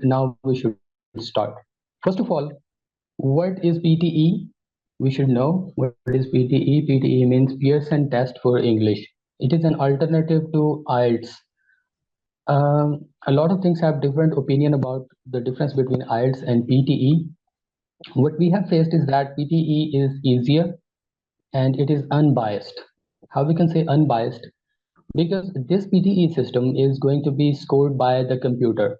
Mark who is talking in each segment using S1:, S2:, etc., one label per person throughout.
S1: now we should start. First of all, what is PTE? We should know what is PTE. PTE means Pearson Test for English. It is an alternative to IELTS. A lot of things have different opinion about the difference between IELTS and PTE. What we have faced is that PTE is easier and it is unbiased. How we can say unbiased? Because this PTE system is going to be scored by the computer.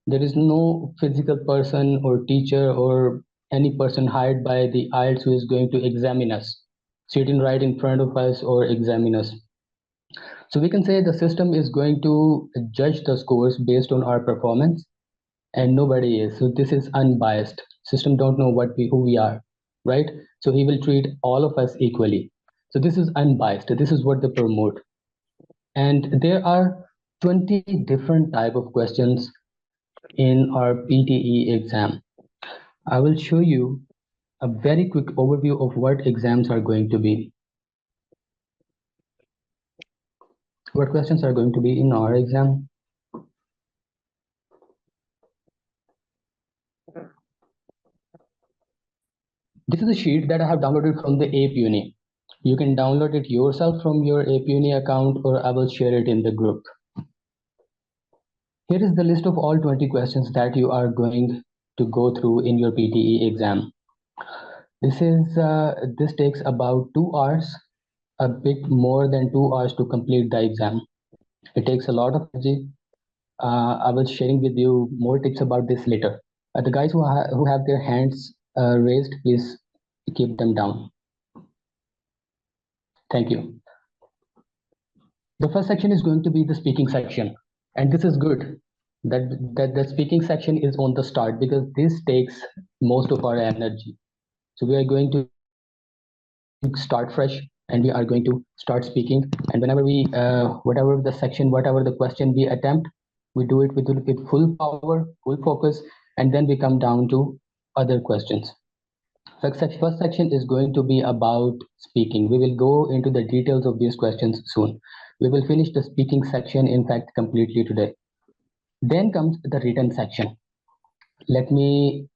S1: There is no physical person or teacher or any person hired by the IELTS who is going to examine us, sitting right in front of us or examine us. So we can say the system is going to judge the scores based on our performance, and nobody is. So this is unbiased. System don't know who we are, right? So he will treat all of us equally. So this is unbiased. This is what they promote. And there are 20 different type of questions in our PTE exam. I will show you a very quick overview of what exams are going to be. What questions are going to be in our exam? This is a sheet that I have downloaded from the App Uni. You can download it yourself from your App Uni account, or I will share it in the group. Here is the list of all 20 questions that you are going to go through in your PTE exam. This takes about 2 hours, a bit more than 2 hours to complete the exam. It takes a lot of energy. I will sharing with you more tips about this later. The guys who have their hands raised, please keep them down. Thank you. The first section is going to be the speaking section, and this is good that the speaking section is on the start, because this takes most of our energy. So we are going to start fresh and we are going to start speaking, and whenever we whatever the section, whatever the question we attempt, we do it with full power, full focus, and then we come down to other questions. First section is going to be about speaking. We will go into the details of these questions soon. We will finish the speaking section, in fact, completely today. Then comes the written section. Let me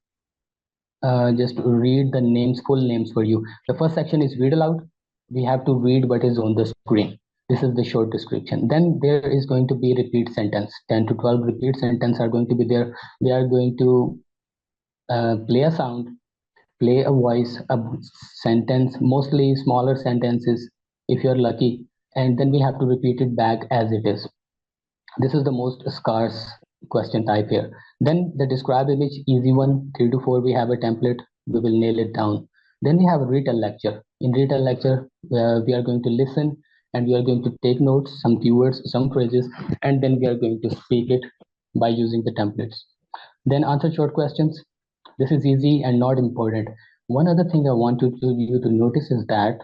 S1: just read the names, full names for you. The first section is read aloud. We have to read what is on the screen. This is the short description. Then there is going to be repeat sentence. 10 to 12 repeat sentence are going to be there. We are going to play a sound, play a voice, a sentence, mostly smaller sentences if you're lucky, and then we have to repeat it back as it is. This is the most scarce question type here. Then the describe image, easy one, 3 to 4, we have a template, we will nail it down. Then we have a retell lecture. In retell lecture, we are going to listen and we are going to take notes, some keywords, some phrases, and then we are going to speak it by using the templates. Then answer short questions. This is easy and not important. One other thing I want you to notice is that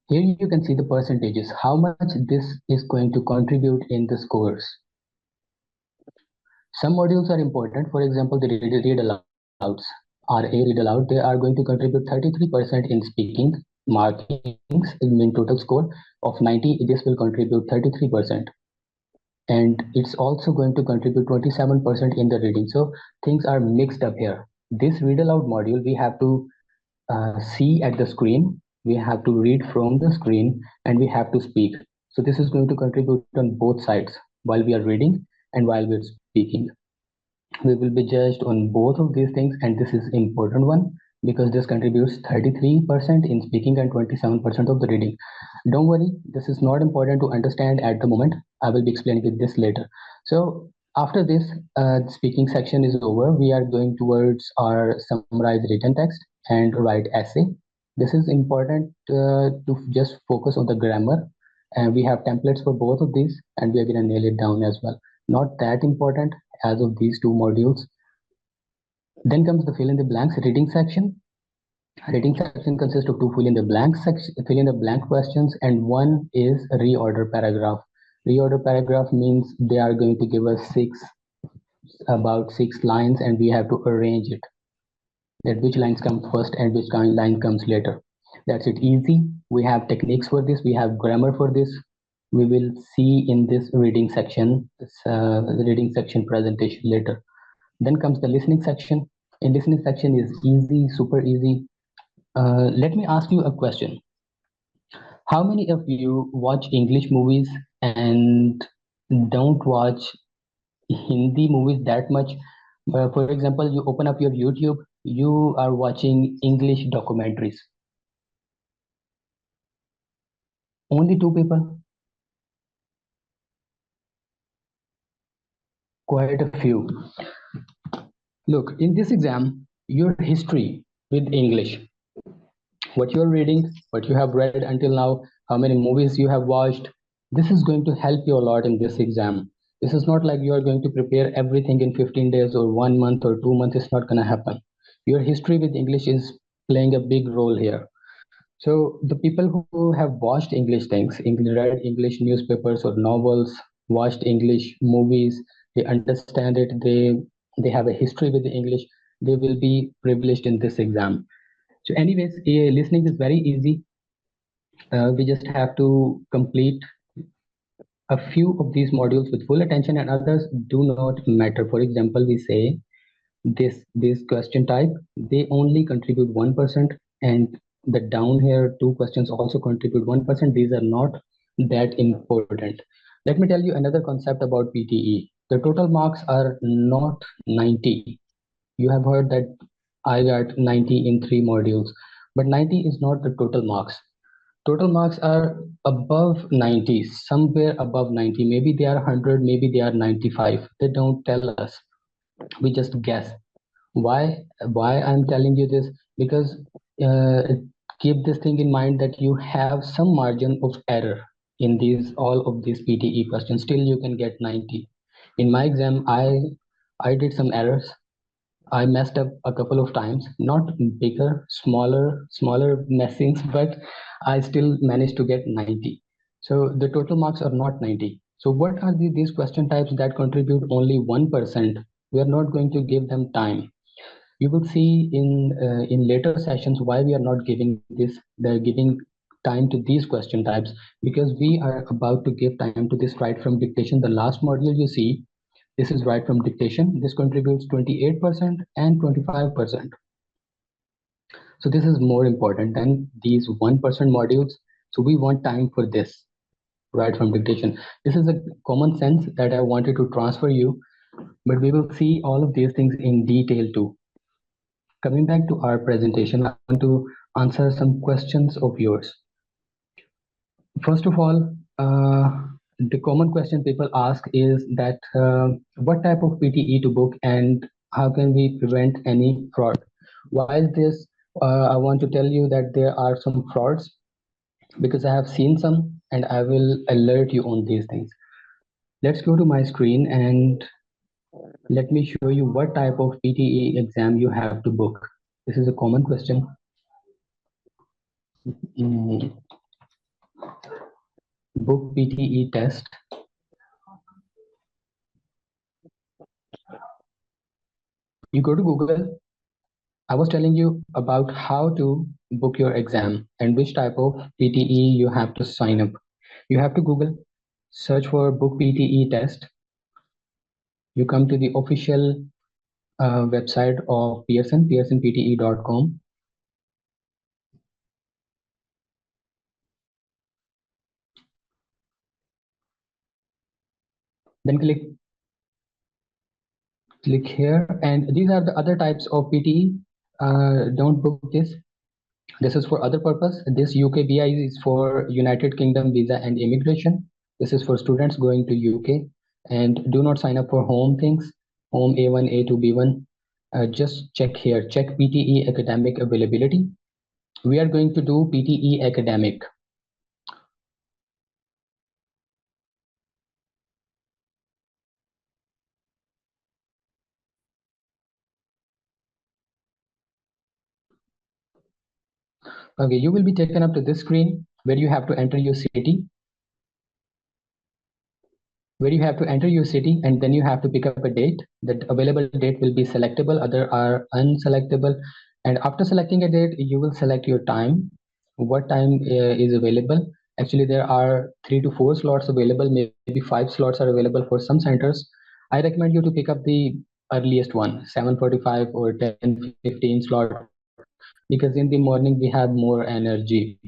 S1: here you can see the percentages, how much this is going to contribute in the scores. Some modules are important. For example, the read alouds, RA read aloud, they are going to contribute 33% in speaking markings. In total score of 90, this will contribute 33%. And it's also going to contribute 27% in the reading. So things are mixed up here. This read aloud module, we have to see at the screen, we have to read from the screen, and we have to speak. So this is going to contribute on both sides, while we are reading and while we're speaking. We will be judged on both of these things, and this is important one because this contributes 33% in speaking and 27% of the reading. Don't worry, this is not important to understand at the moment. I will be explaining with this later. So after this speaking section is over, we are going towards our summarize written text and write essay. This is important to just focus on the grammar, and we have templates for both of these, and we are going to nail it down as well. Not that important as of these two modules. Then comes the fill in the blanks reading section. Reading section consists of two fill in the blank questions, and one is a reorder paragraph. Reorder paragraph means they are going to give us about six lines, and we have to arrange it, that which lines come first and which line comes later. That's it, easy. We have techniques for this, we have grammar for this. we will see in this reading section, the reading section presentation later. Then comes the listening section. In listening section is easy, super easy. Let me ask you a question. How many of you watch English movies and don't watch Hindi movies that much? For example, you open up your YouTube, you are watching English documentaries. Only two people? Quite a few. Look, in this exam, your history with English, what you're reading, what you have read until now, how many movies you have watched, this is going to help you a lot in this exam. This is not like you are going to prepare everything in 15 days or 1 month or 2 months. It's not going to happen. Your history with English is playing a big role here. So the people who have watched English things, read English newspapers or novels, watched English movies, they understand it, they have a history with the English, they will be privileged in this exam. So anyways, listening is very easy. We just have to complete a few of these modules with full attention and others do not matter. For example, we say this question type, they only contribute 1%, and the down here two questions also contribute 1%. These are not that important. Let me tell you another concept about PTE. The total marks are not 90. You have heard that I got 90 in 3 modules, but 90 is not the total marks. Total marks are above 90, somewhere above 90. Maybe they are 100, maybe they are 95. They don't tell us. We just guess. Why I'm telling you this? Because uh, keep this thing in mind that you have some margin of error in these all of these PTE questions. Still, you can get 90. In my exam, I did some errors. I messed up a couple of times, not bigger, smaller messings, but I still managed to get 90. So the total marks are not 90. So what are these question types that contribute only 1%? We are not going to give them time. You will see in later sessions why we are not giving giving time to these question types, because we are about to give time to this right from dictation. The last module you see, this is right from dictation. This contributes 28% and 25%. So this is more important than these 1% modules. So we want time for this right from dictation. This is a common sense that I wanted to transfer you, but we will see all of these things in detail too. Coming back to our presentation, I want to answer some questions of yours. First of all, the common question people ask is that what type of PTE to book and how can we prevent any fraud? Why is this? I want to tell you that there are some frauds because I have seen some and I will alert you on these things. Let's go to my screen and let me show you what type of PTE exam you have to book. This is a common question. Mm, book PTE test. You go to Google. I was telling you about how to book your exam and which type of PTE you have to sign up. You have to Google, search for book PTE test. You come to the official website of Pearson, pearsonpte.com. Then click here, and these are the other types of PTE. Don't book this. This is for other purpose. This UKVI is for United Kingdom Visa and Immigration. This is for students going to UK. And do not sign up for home things, home A1, A2, B1. Just check here, check PTE academic availability. We are going to do PTE academic. Okay, you will be taken up to this screen where you have to enter your city, and then you have to pick up a date. That available date will be selectable, other are unselectable. And after selecting a date, you will select your time, what time is available. Actually, there are 3 to 4 slots available, maybe 5 slots are available for some centers. I recommend you to pick up the earliest one, 7:45 or 10:15 slot, because in the morning we have more energy.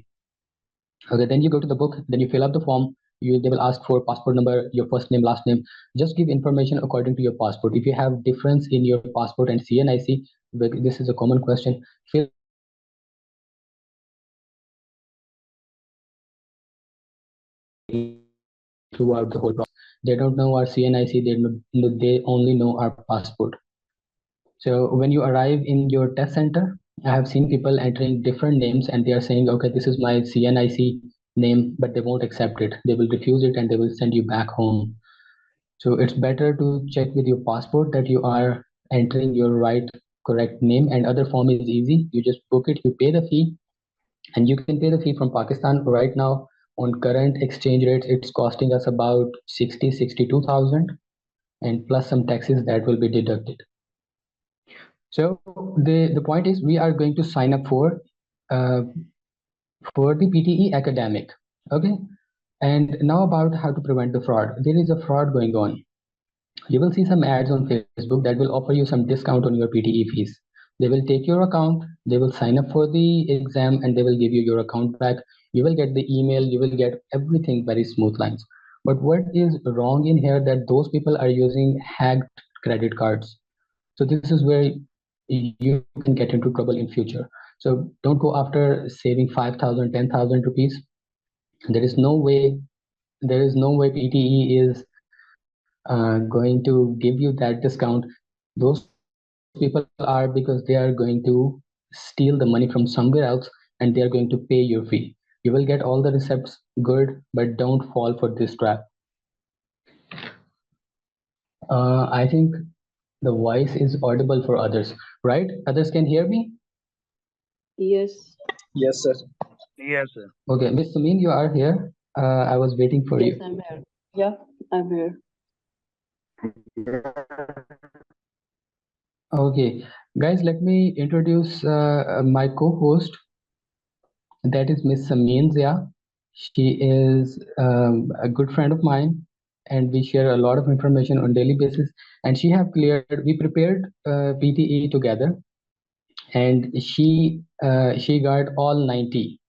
S1: Okay, then you go to the book, then you fill up the form. They will ask for passport number, your first name, last name. Just give information according to your passport. If you have difference in your passport and CNIC, this is a common question. Fill out the whole process. They don't know our CNIC, they don't know our passport. They only know our passport. They only know our passport. So when you arrive in your test center, I have seen people entering different names and they are saying, okay, this is my CNIC name, but they won't accept it. They will refuse it and they will send you back home. So it's better to check with your passport that you are entering your right correct name. And other form is easy. You just book it, you pay the fee, and you can pay the fee from Pakistan right now. On current exchange rates, it's costing us about 62,000, and plus some taxes that will be deducted. So the point is we are going to sign up uh, for the PTE academic. Okay. And now about how to prevent the fraud. There is a fraud going on. You will see some ads on Facebook that will offer you some discount on your PTE fees. They will take your account, they will sign up for the exam, and they will give you your account back. You will get the email, you will get everything very smooth lines. But what is wrong in here that those people are using hacked credit cards. So this is where you can get into trouble in future. So don't go after saving 5,000, 10,000 rupees. There is no way, there is no way PTE is going to give you that discount. Those people are because they are going to steal the money from somewhere else and they are going to pay your fee. You will get all the receipts good, but don't fall for this trap. I think the voice is audible for others, right? Others can hear me?
S2: Yes.
S3: Yes, sir.
S4: Yes, sir.
S1: Okay, Miss Samin, you are here. I was waiting for
S2: Yes,
S1: you.
S2: I'm here. Yeah, I'm here.
S1: Okay, guys, let me introduce my co-host. That is Miss Samin Zia. She is a good friend of mine, and we share a lot of information on daily basis. And she have cleared. We prepared PTE together, and she got all 90,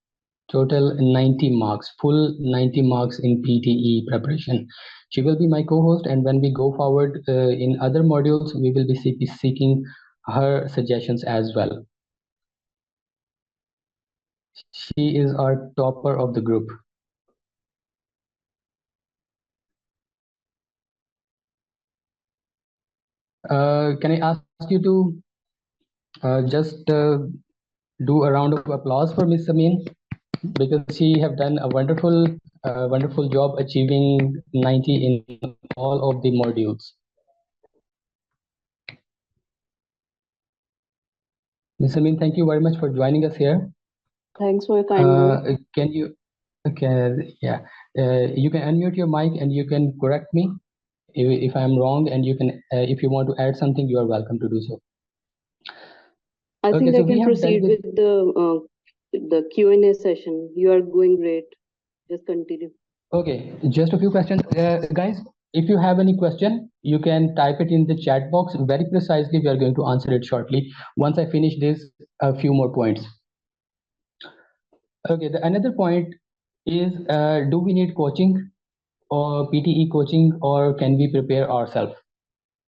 S1: total 90 marks, full 90 marks in PTE preparation. She will be my co-host, and when we go forward in other modules, we will be seeking her suggestions as well. She is our topper of the group. Can I ask you to just do a round of applause for Miss Samin, because she have done a wonderful job achieving 90 in all of the modules. Miss Samin, thank you very much for joining us here.
S2: Thanks for your kind word.
S1: Can you, okay, yeah, you can unmute your mic and you can correct me if I'm wrong, and you can, if you want to add something, you are welcome to do so.
S2: I
S1: Okay,
S2: think
S1: so
S2: I
S1: we
S2: can
S1: have dealt
S2: proceed
S1: with,
S2: with the Q&A session. You are going great. Just continue.
S1: okay, just a few questions. Guys, if you have any question, you can type it in the chat box very precisely. We are going to answer it shortly once I finish this, a few more points. Okay, the another point is, do we need coaching or PTE coaching, or can we prepare ourselves?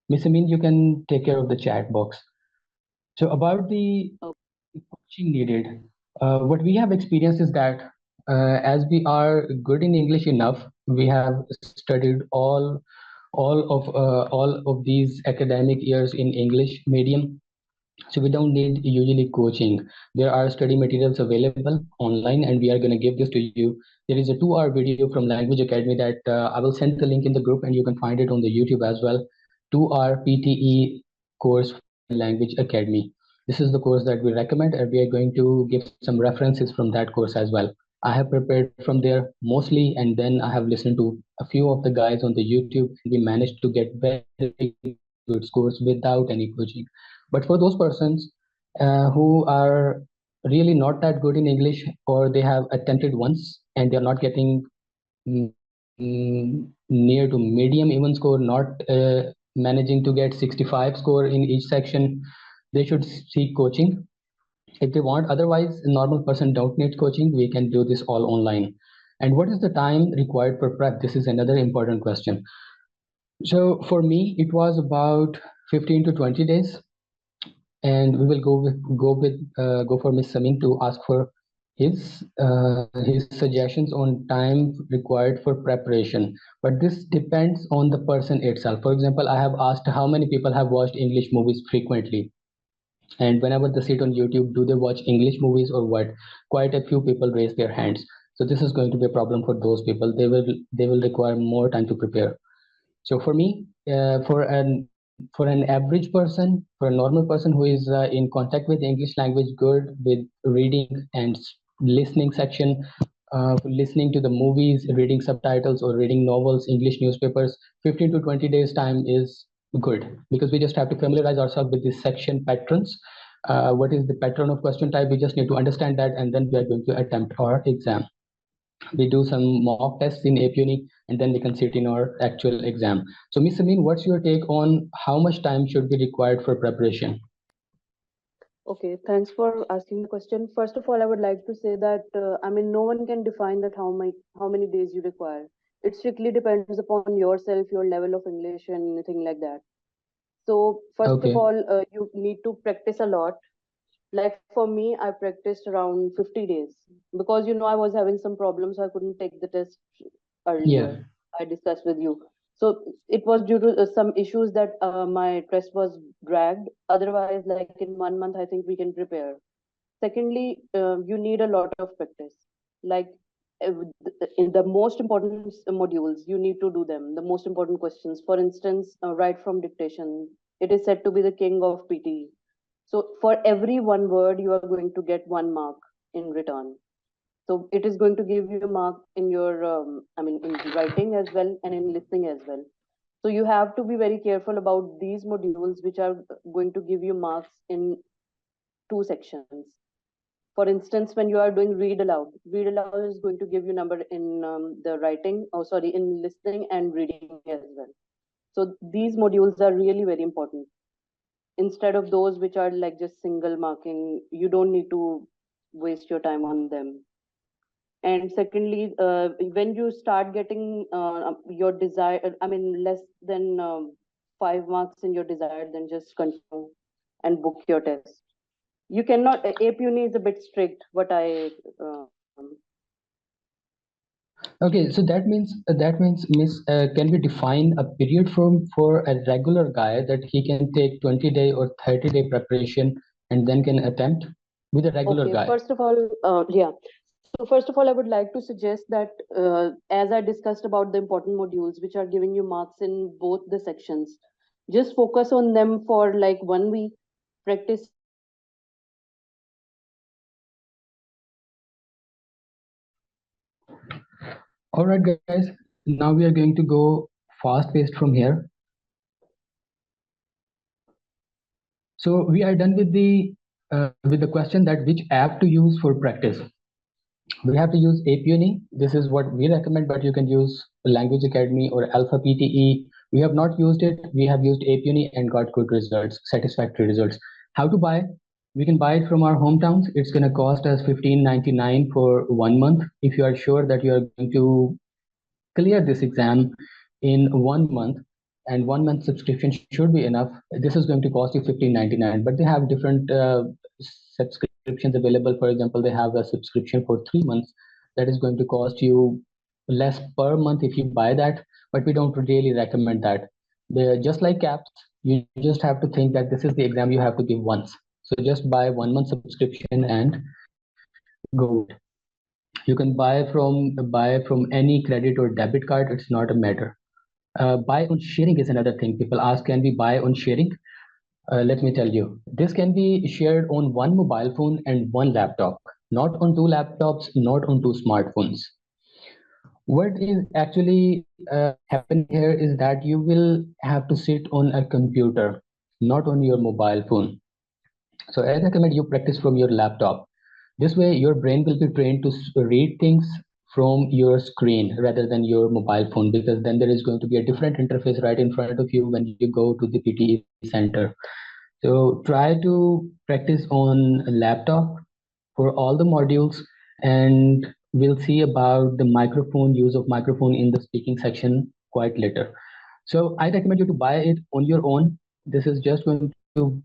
S1: Miss Amin, you can take care of the chat box. So about the
S2: Oh,
S1: coaching needed, what we have experienced is that as we are good in English enough, we have studied all of these academic years in English medium, so we don't need usually coaching. There are study materials available online, and we are going to give this to you. There is a 2-hour video from Language Academy that I will send the link in the group, and you can find it on the YouTube as well. 2-hour PTE course from Language Academy. This is the course that we recommend, and we are going to give some references from that course as well. I have prepared from there mostly, and then I have listened to a few of the guys on the YouTube, and we managed to get very good scores without any coaching. But for those persons who are really not that good in English, or they have attempted once and and they're not getting near to medium even score, not managing to get 65 score in each section, they should seek coaching if they want. Otherwise, a normal person don't need coaching. We can do this all online. And what is the time required for prep? This is another important question. So for me, it was about 15 to 20 days, and we will go for Miss Samin to ask for his suggestions on time required for preparation. But this depends on the person itself. For example, I have asked how many people have watched English movies frequently, and whenever they sit on YouTube, do they watch English movies or what? Quite a few people raise their hands. So this is going to be a problem for those people. They will require more time to prepare. So for me, for an average person, for a normal person who is in contact with English language, good with reading and listening section, listening to the movies, reading subtitles or reading novels, English newspapers, 15 to 20 days time is good, because we just have to familiarize ourselves with these section patterns. What is the pattern of question type? We just need to understand that, and then we are going to attempt our exam. We do some mock tests in APUNI, and then we can sit in our actual exam. So Miss Amin, what's your take on how much time should be required for preparation?
S2: Okay, thanks for asking the question. First of all, I would like to say that I mean, no one can define that how many days you require. It strictly depends upon yourself, your level of English, and anything like that. So first of
S1: Okay.
S2: all, you need to practice a lot. Like for me, I practiced around 50 days because I was having some problems, so I couldn't take the test
S1: Yeah.
S2: earlier. I discussed with you. So it was due to some issues that my test was dragged. Otherwise, like in 1 month, I think we can prepare. Secondly, you need a lot of practice. Like in the most important modules, you need to do them. The most important questions, for instance, right from dictation, it is said to be the king of PT. So for every one word, you are going to get 1 mark in return. So it is going to give you a mark in your, in writing as well and in listening as well. So you have to be very careful about these modules, which are going to give you marks in two sections. For instance, when you are doing read aloud is going to give you number in the writing, in listening and reading as well. So these modules are really very important. Instead of those which are like just single marking, you don't need to waste your time on them. And secondly, when you start getting your desire, less than 5 marks in your desired, then just continue and book your test. You cannot, APUNI is a bit strict, what I
S1: Okay, so that means Miss, can we define a period for a regular guy that he can take 20-day or 30-day preparation and then can attempt with a regular
S2: Okay,
S1: guy?
S2: first of all, yeah. So first of all, I would like to suggest that as I discussed about the important modules which are giving you marks in both the sections, just focus on them for like 1 week, practice.
S1: All right, guys. Now we are going to go fast-paced from here. So we are done with the question that which app to use for practice. We have to use APUNI. This is what we recommend, but you can use Language Academy or Alpha PTE. We have not used it. We have used APUNI and got good results, satisfactory results. How to buy? We can buy it from our hometowns. It's going to cost us $15.99 for 1 month. If you are sure that you are going to clear this exam in 1 month, and 1 month subscription should be enough. This is going to cost you $15.99, but they have different subscriptions available. For example, they have a subscription for 3 months that is going to cost you less per month if you buy that, but we don't really recommend that. They're just like KAPS. You just have to think that this is the exam you have to give once. So just buy 1 month subscription and go with it. You can buy from any credit or debit card. It's not a matter. Buy on sharing is another thing. People ask, can we buy on sharing? Let me tell you, this can be shared on one mobile phone and one laptop, not on two laptops, not on two smartphones. What is actually happening here is that you will have to sit on a computer, not on your mobile phone. So I recommend you practice from your laptop. This way, your brain will be trained to read things from your screen rather than your mobile phone, because then there is going to be a different interface right in front of you when you go to the PTE center. So try to practice on a laptop for all the modules, and we'll see about the microphone, use of microphone in the speaking section quite later. So I recommend you to buy it on your own. This is just going to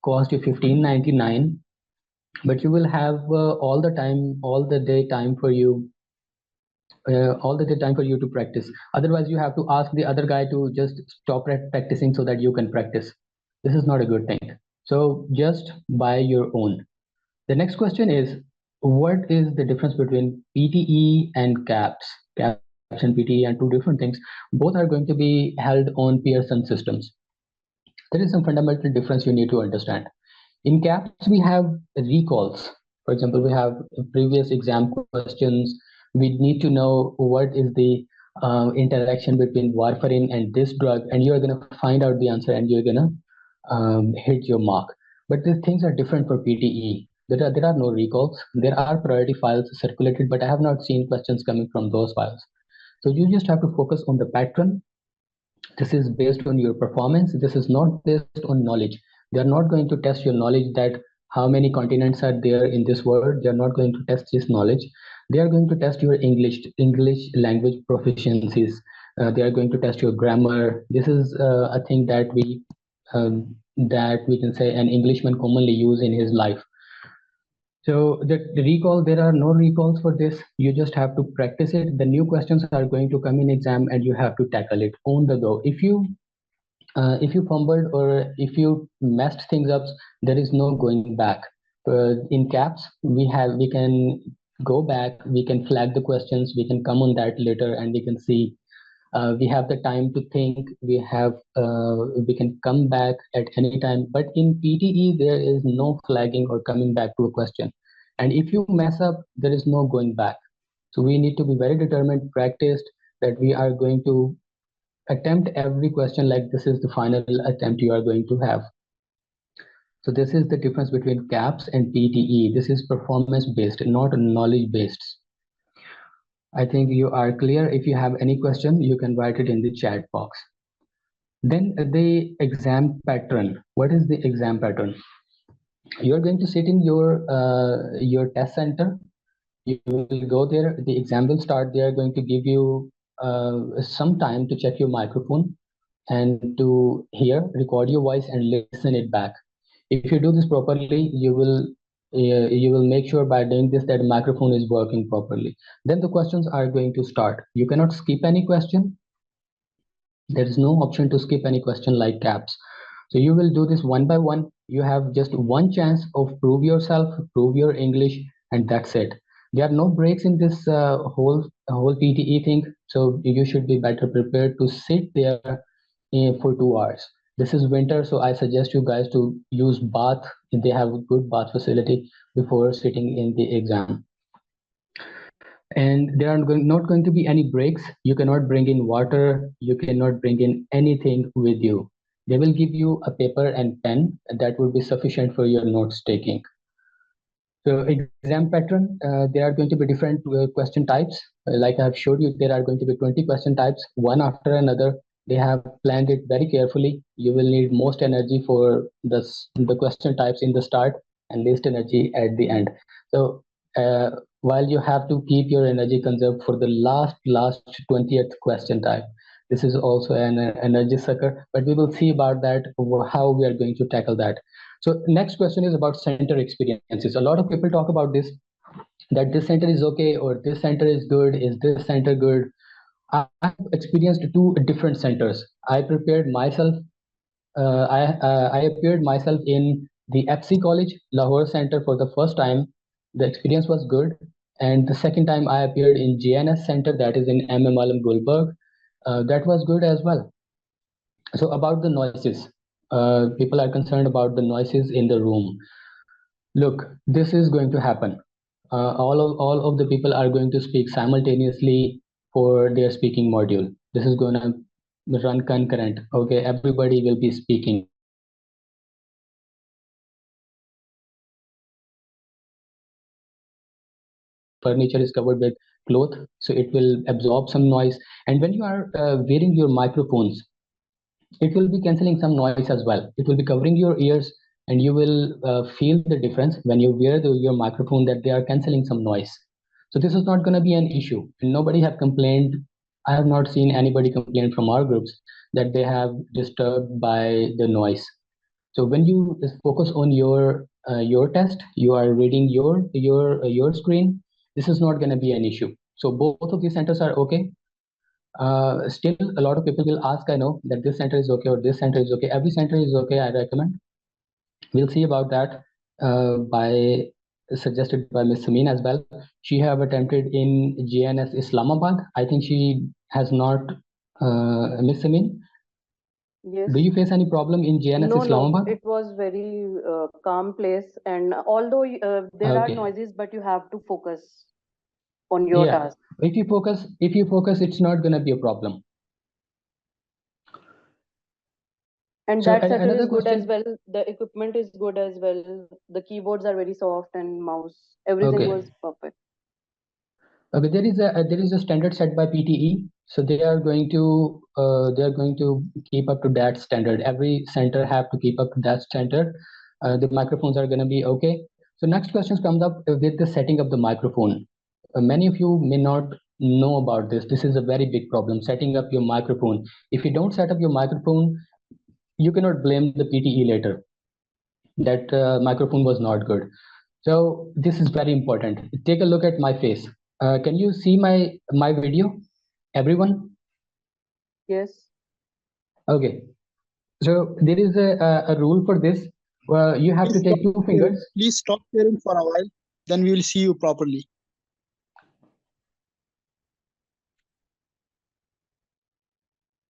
S1: cost you $15.99, but you will have all the time, all the day time for you to practice. Otherwise, you have to ask the other guy to just stop practicing so that you can practice. This is not a good thing. So just buy your own. The next question is, what is the difference between PTE and KAPS? KAPS and PTE are two different things. Both are going to be held on Pearson systems. There is some fundamental difference you need to understand. In KAPS, we have recalls. For example, we have previous exam questions. We need to know what is the interaction between warfarin and this drug, and you're going to find out the answer and you're going to hit your mark. But these things are different for PTE. There are no recalls. There are priority files circulated, but I have not seen questions coming from those files. So you just have to focus on the pattern. This is based on your performance. This is not based on knowledge. They are not going to test your knowledge that how many continents are there in this world. They are not going to test this knowledge. They are going to test your English language proficiencies. They are going to test your grammar. This is a thing that we can say an Englishman commonly use in his life. So the recall, there are no recalls for this. You just have to practice it. The new questions are going to come in exam and you have to tackle it on the go. If you fumbled or if you messed things up, there is no going back. In KAPS, we can go back, we can flag the questions, we can come on that later, and we can see. We have the time to think. We can come back at any time. But in PTE, there is no flagging or coming back to a question. And if you mess up, there is no going back. So we need to be very determined, practiced, that we are going to attempt every question like this is the final attempt you are going to have. So this is the difference between KAPS and PTE. This is performance based, not knowledge based. I think you are clear. If you have any question, you can write it in the chat box. Then the exam pattern. What is the exam pattern? You're going to sit in your test center. You will go there. The exam will start. They are going to give you some time to check your microphone and to hear, record your voice and listen it back. If you do this properly, you will make sure by doing this that the microphone is working properly. Then the questions are going to start. You cannot skip any question. There is no option to skip any question like KAPS. So you will do this one by one. You have just one chance of prove yourself, prove your English, and that's it. There are no breaks in this whole PTE thing. So you should be better prepared to sit there for 2 hours. This is winter, so I suggest you guys to use bath. They have a good bath facility before sitting in the exam. And there are not going to be any breaks. You cannot bring in water. You cannot bring in anything with you. They will give you a paper and pen that would be sufficient for your notes taking. So exam pattern, there are going to be different question types. Like I have showed you, there are going to be 20 question types, one after another. They have planned it very carefully. You will need most energy for the question types in the start and least energy at the end. So while you have to keep your energy conserved for the last 20th question type, this is also an energy sucker, but we will see about that, how we are going to tackle that. So next question is about center experiences. A lot of people talk about this, that this center is okay or this center is good. Is this center good? I have experienced two different centers. I prepared myself. I appeared myself in the FC College Lahore Center for the first time. The experience was good, and the second time I appeared in JNS Center, that is in MM Alam Gulberg. That was good as well. So about the noises, people are concerned about the noises in the room. Look, this is going to happen. All of the people are going to speak simultaneously for their speaking module. This is going to run concurrent. Okay, everybody will be speaking. Furniture is covered with cloth, so it will absorb some noise. And when you are wearing your microphones, it will be canceling some noise as well. It will be covering your ears, and you will feel the difference when you wear your microphone, that they are canceling some noise. So this is not going to be an issue, and nobody have complained. I have not seen anybody complain from our groups that they have disturbed by the noise. So when you just focus on your test, you are reading your screen. This is not going to be an issue. So both of these centers are okay. Still, a lot of people will ask, I know, that this center is okay or this center is okay. Every center is okay, I recommend. We'll see about that by suggested by Miss Samin as well. She have attempted in JNS Islamabad. I think she has not, Miss Samin,
S2: Yes.
S1: do you face any problem in JNS
S2: No,
S1: Islamabad?
S2: it was very calm place, and although there are
S1: Okay.
S2: noises, but you have to focus on your
S1: Yeah.
S2: task.
S1: If you focus, it's not gonna be a problem.
S2: And
S1: So
S2: that center
S1: another
S2: is good as
S1: question.
S2: well. The equipment is good as well. The keyboards are very soft, and mouse, everything
S1: Okay.
S2: was perfect.
S1: Okay, there is a standard set by PTE, so they are going to keep up to that standard. Every center have to keep up to that standard. The microphones are going to be okay. So next question comes up with the setting of the microphone. Many of you may not know about this. This is a very big problem, setting up your microphone. If you don't set up your microphone, you cannot blame the PTE later that microphone was not good. So this is very important. Take a look at my face. Can you see my video, everyone?
S2: Yes.
S1: Okay. So there is a rule for this. You have to take two fingers.
S3: Please stop sharing for a while. Then we will see you properly.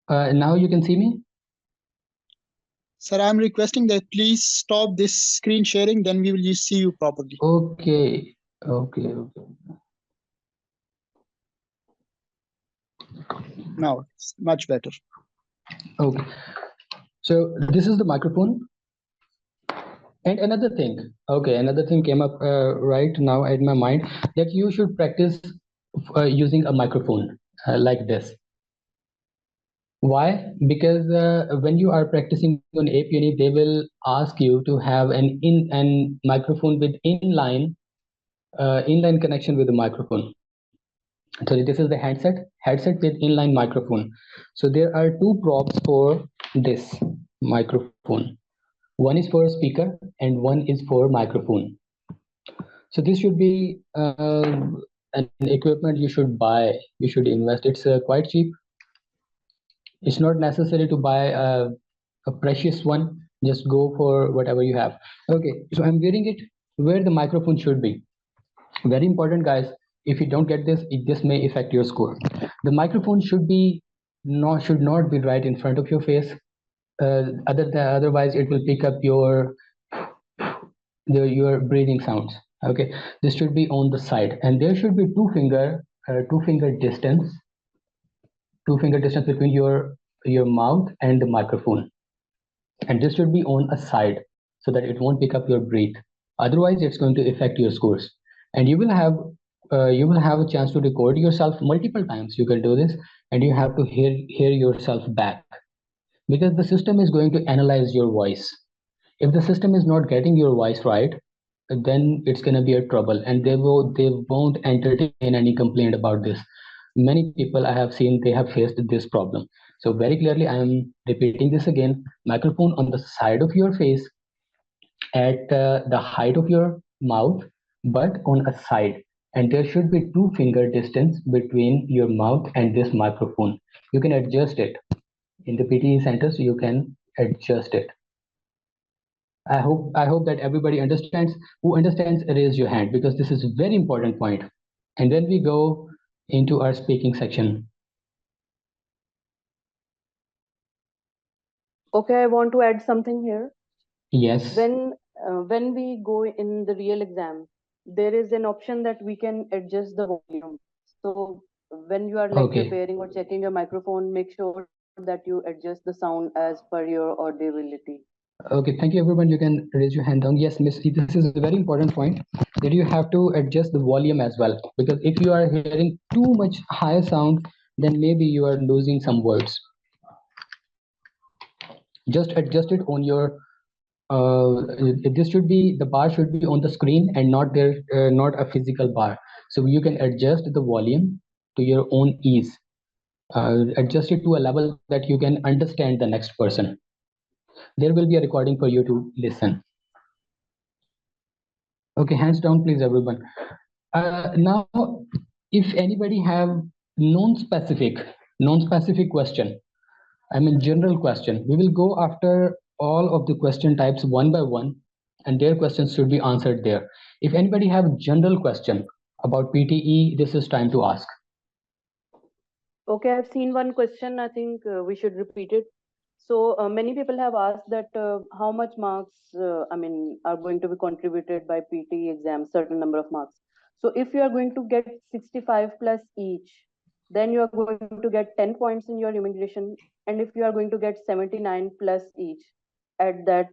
S1: Now you can see me.
S3: Sir, I'm requesting that please stop this screen sharing. Then we will see you properly.
S1: Okay. Okay. Okay.
S3: Now it's much better.
S1: Okay. So this is the microphone. And another thing came up right now in my mind, that you should practice using a microphone like this. Why? Because when you are practicing on APNE, they will ask you to have an microphone with inline connection with the microphone. So this is the headset with inline microphone. So there are two props for this microphone. One is for speaker and one is for microphone. So this should be an equipment you should buy. You should invest. It's quite cheap. It's not necessary to buy a precious one. Just go for whatever you have. Okay, so I'm wearing it where the microphone should be. Very important, guys. If you don't get this, this may affect your score. The microphone should not be right in front of your face. Otherwise it will pick up your breathing sounds. Okay, this should be on the side, and there should be two finger distance between your mouth and the microphone, and this should be on a side so that it won't pick up your breath. Otherwise it's going to affect your scores, and you will have a chance to record yourself multiple times. You can do this, and you have to hear yourself back, because the system is going to analyze your voice. If the system is not getting your voice right, then it's going to be a trouble, and they won't entertain any complaint about this. Many people I have seen, they have faced this problem. So very clearly I am repeating this again: microphone on the side of your face, at the height of your mouth, but on a side, and there should be two finger distance between your mouth and this microphone. You can adjust it in the PTE centers. You can adjust it. I hope that everybody understands. Who understands, raise your hand, because this is a very important point. And then we go into our speaking section.
S2: Okay, I want to add something here.
S1: Yes.
S2: When we go in the real exam, there is an option that we can adjust the volume. So when you are like
S1: Okay.
S2: preparing or checking your microphone, make sure that you adjust the sound as per your audibility.
S1: Okay, thank you everyone. You can raise your hand down. Yes, Miss, this is a very important point that you have to adjust the volume as well. Because if you are hearing too much higher sound, then maybe you are losing some words. Just adjust it on your this should be, the bar should be on the screen and not there, not a physical bar. So you can adjust the volume to your own ease. Adjust it to a level that you can understand the next person. There will be a recording for you to listen. Okay, hands down, please, everyone. Now, if anybody have non-specific, non-specific question, I mean general question, we will go after all of the question types one by one, and their questions should be answered there. If anybody have general question about PTE, this is time to ask.
S2: Okay, I've seen one question. I think we should repeat it. So many people have asked that how much marks, are going to be contributed by PT exam, certain number of marks. So if you are going to get 65 plus each, then you are going to get 10 points in your immigration. And if you are going to get 79 plus each, at that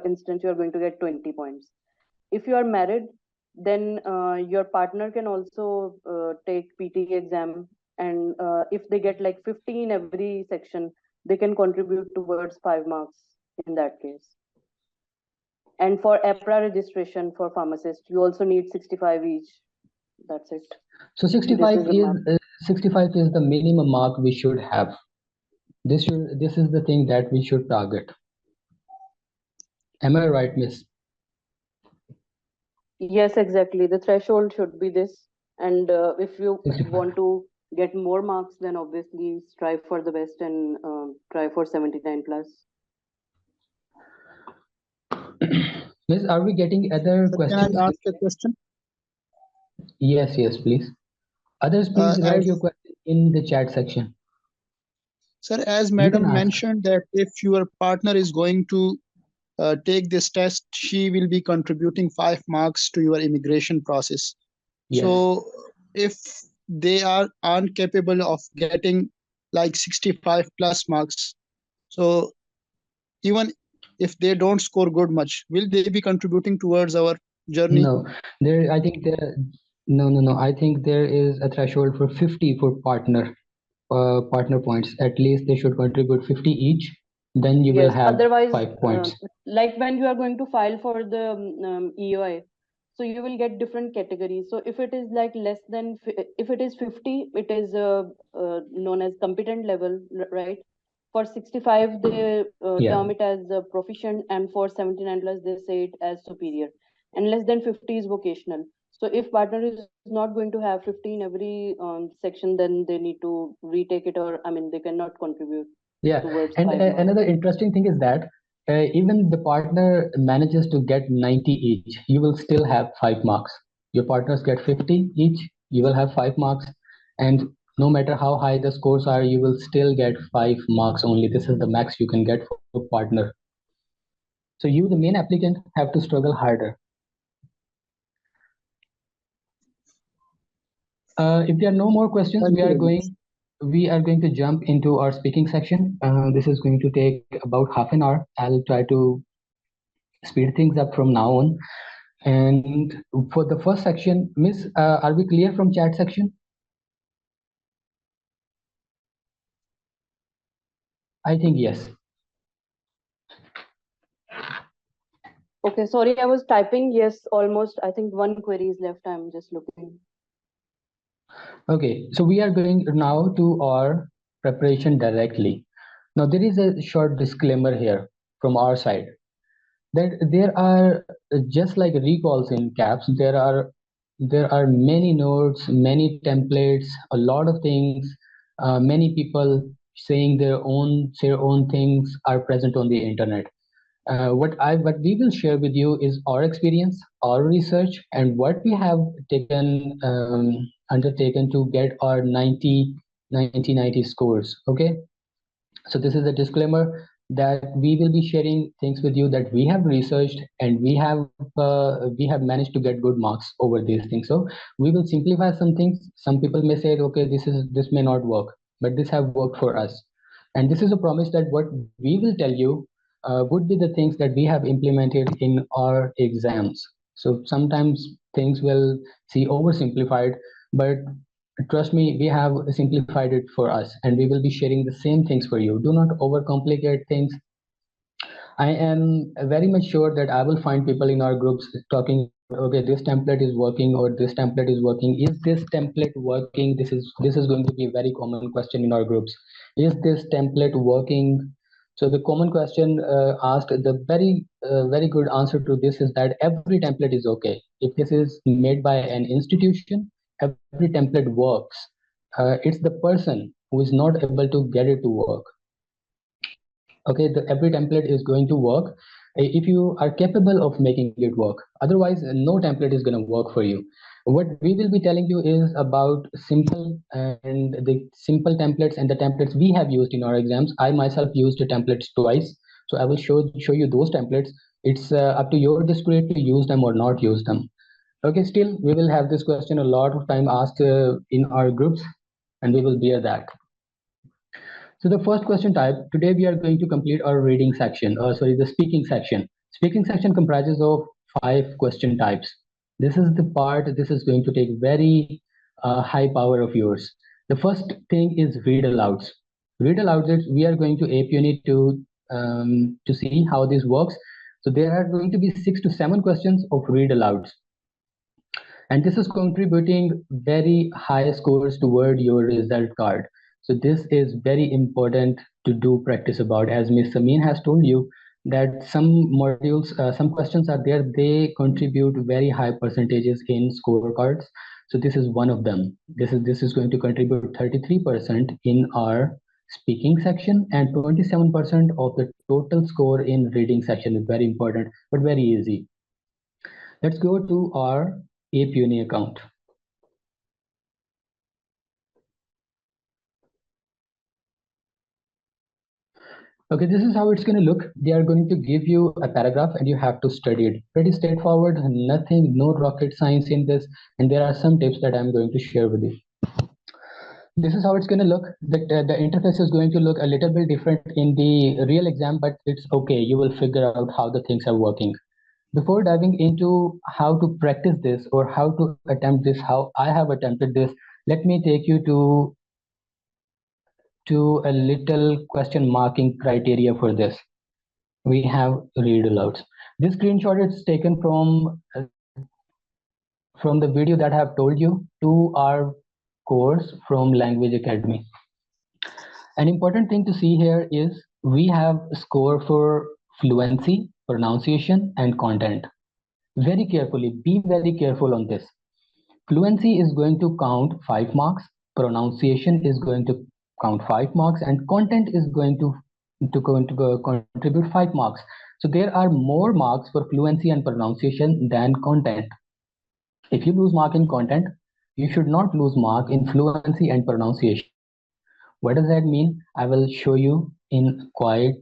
S2: instance, you are going to get 20 points. If you are married, then your partner can also take PT exam, and if they get like 50 in every section, they can contribute towards 5 marks in that case. And for APRA registration for pharmacists, you also need 65 each. That's it.
S1: So 65 65 is the minimum mark we should have. This is the thing that we should target. Am I right, Miss?
S2: Yes, exactly. The threshold should be this. And if you
S1: 65.
S2: want to get more marks, then obviously strive for the best and try for 79 plus.
S1: Miss, are we getting other
S3: Sir,
S1: questions?
S3: can I ask a question?
S1: Yes, yes, please. Others, please write
S3: As
S1: your question in the chat section.
S3: sir, as
S1: You can
S3: madam
S1: ask.
S3: mentioned that if your partner is going to take this test, she will be contributing 5 marks to your immigration process.
S1: Yes.
S3: So if they are incapable of getting like 65 plus marks, so even if they don't score good much, will they be contributing towards our journey?
S1: No, there. I think there. No. I think there is a threshold for 50 for partner points. At least they should contribute 50 each. Then you will
S2: Yes,
S1: have
S2: otherwise,
S1: 5 points.
S2: like when you are going to file for the EOI, so you will get different categories. So if it is like less than, if it is 50, it is known as competent level, right? For 65, they
S1: Yeah.
S2: term it as proficient, and for 79 plus, they say it as superior. And less than 50 is vocational. So if partner is not going to have 50 in every section, then they need to retake it, or they cannot contribute
S1: Yeah,
S2: towards
S1: and
S2: 5 marks.
S1: another interesting thing is that even the partner manages to get 90 each, you will still have 5 marks. Your partners get 50 each, you will have 5 marks, and no matter how high the scores are, you will still get 5 marks only. This is the max you can get for partner. So you, the main applicant, have to struggle harder. If there are no more questions,
S3: Thank
S1: we
S3: you
S1: are
S3: very much.
S1: going to jump into our speaking section. This is going to take about half an hour. I'll try to speed things up from now on. And for the first section, Miss, are we clear from chat section? I think yes.
S2: Okay, sorry, I was typing. Yes, almost. I think one query is left. I'm just looking.
S1: Okay, so we are going now to our preparation directly. Now there is a short disclaimer here from our side that there are, just like recalls in KAPS, there are many notes, many templates, a lot of things, many people saying their own things are present on the internet. What we will share with you is our experience, our research, and what we have undertaken to get our 90 scores. Okay, so this is a disclaimer that we will be sharing things with you that we have researched, and we have managed to get good marks over these things. So we will simplify some things. Some people may say, okay, this may not work, but this have worked for us. And this is a promise that what we will tell you, would be the things that we have implemented in our exams. So sometimes things will see oversimplified, but trust me, we have simplified it for us, and we will be sharing the same things for you. Do not overcomplicate things. I am very much sure that I will find people in our groups talking, okay, this template is working or this template is working. Is this template working? This is going to be a very common question in our groups. Is this template working? So the common question asked, the very good answer to this is that every template is okay. If this is made by an institution, every template works. It's the person who is not able to get it to work. Okay, every template is going to work if you are capable of making it work. Otherwise, no template is going to work for you. What we will be telling you is about simple and the simple templates and the templates we have used in our exams. I myself used the templates twice, so I will show you those templates. It's up to your discretion to use them or not use them. Okay, still we will have this question a lot of time asked in our groups, and we will bear that. So the first question type, today we are going to complete our reading section, the speaking section. Speaking section comprises of 5 question types. This is the part, this is going to take very high power of yours. The first thing is read alouds. Read alouds, we are going to ape unit to see how this works. So there are going to be 6 to 7 questions of read alouds. And this is contributing very high scores toward your result card. So this is very important to do practice about. As Ms. Samin has told you, that some modules, some questions are there, they contribute very high percentages in scorecards. So this is one of them. This is going to contribute 33% in our speaking section, and 27% of the total score in reading section. Is very important, but very easy. Let's go to our APUNI account. Okay, this is how it's going to look. They are going to give you a paragraph and you have to study it. Pretty straightforward, nothing, no rocket science in this. And there are some tips that I'm going to share with you. This is how it's going to look. The interface is going to look a little bit different in the real exam, but it's okay. You will figure out how the things are working. Before diving into how to practice this or how to attempt this, how I have attempted this, let me take you to a little question marking criteria for this. We have read alouds. This screenshot is taken from the video that I have told you to our course from Language Academy. An important thing to see here is we have a score for fluency, pronunciation, and content. Very carefully, be very careful on this. Fluency is going to count 5 marks, pronunciation is going to count 5 marks, and content is going to contribute 5 marks. So there are more marks for fluency and pronunciation than content. If you lose mark in content, you should not lose mark in fluency and pronunciation. What does that mean? I will show you in quite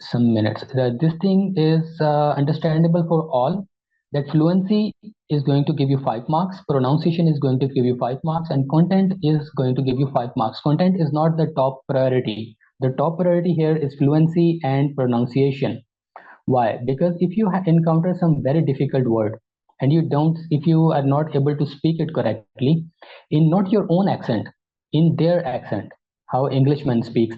S1: some minutes. This thing is understandable for all, that fluency is going to give you 5 marks, pronunciation is going to give you 5 marks, and content is going to give you 5 marks. Content is not the top priority. The top priority here is fluency and pronunciation. Why? Because if you encounter some very difficult word and if you are not able to speak it correctly, in not your own accent, in their accent, how Englishman speaks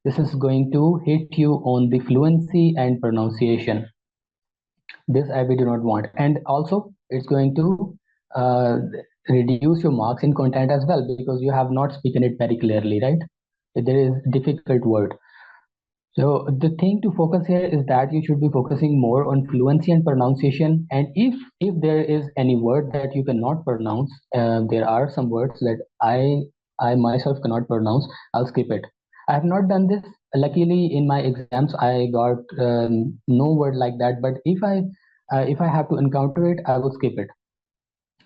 S1: this is going to hit you on the fluency and pronunciation. This we do not want. And also it's going to reduce your marks in content as well, because you have not spoken it very clearly, right? There is difficult word. So the thing to focus here is that you should be focusing more on fluency and pronunciation. And if there is any word that you cannot pronounce, there are some words that I myself cannot pronounce, I'll skip it. I have not done this. Luckily, in my exams, I got no word like that. But if I have to encounter it, I will skip it.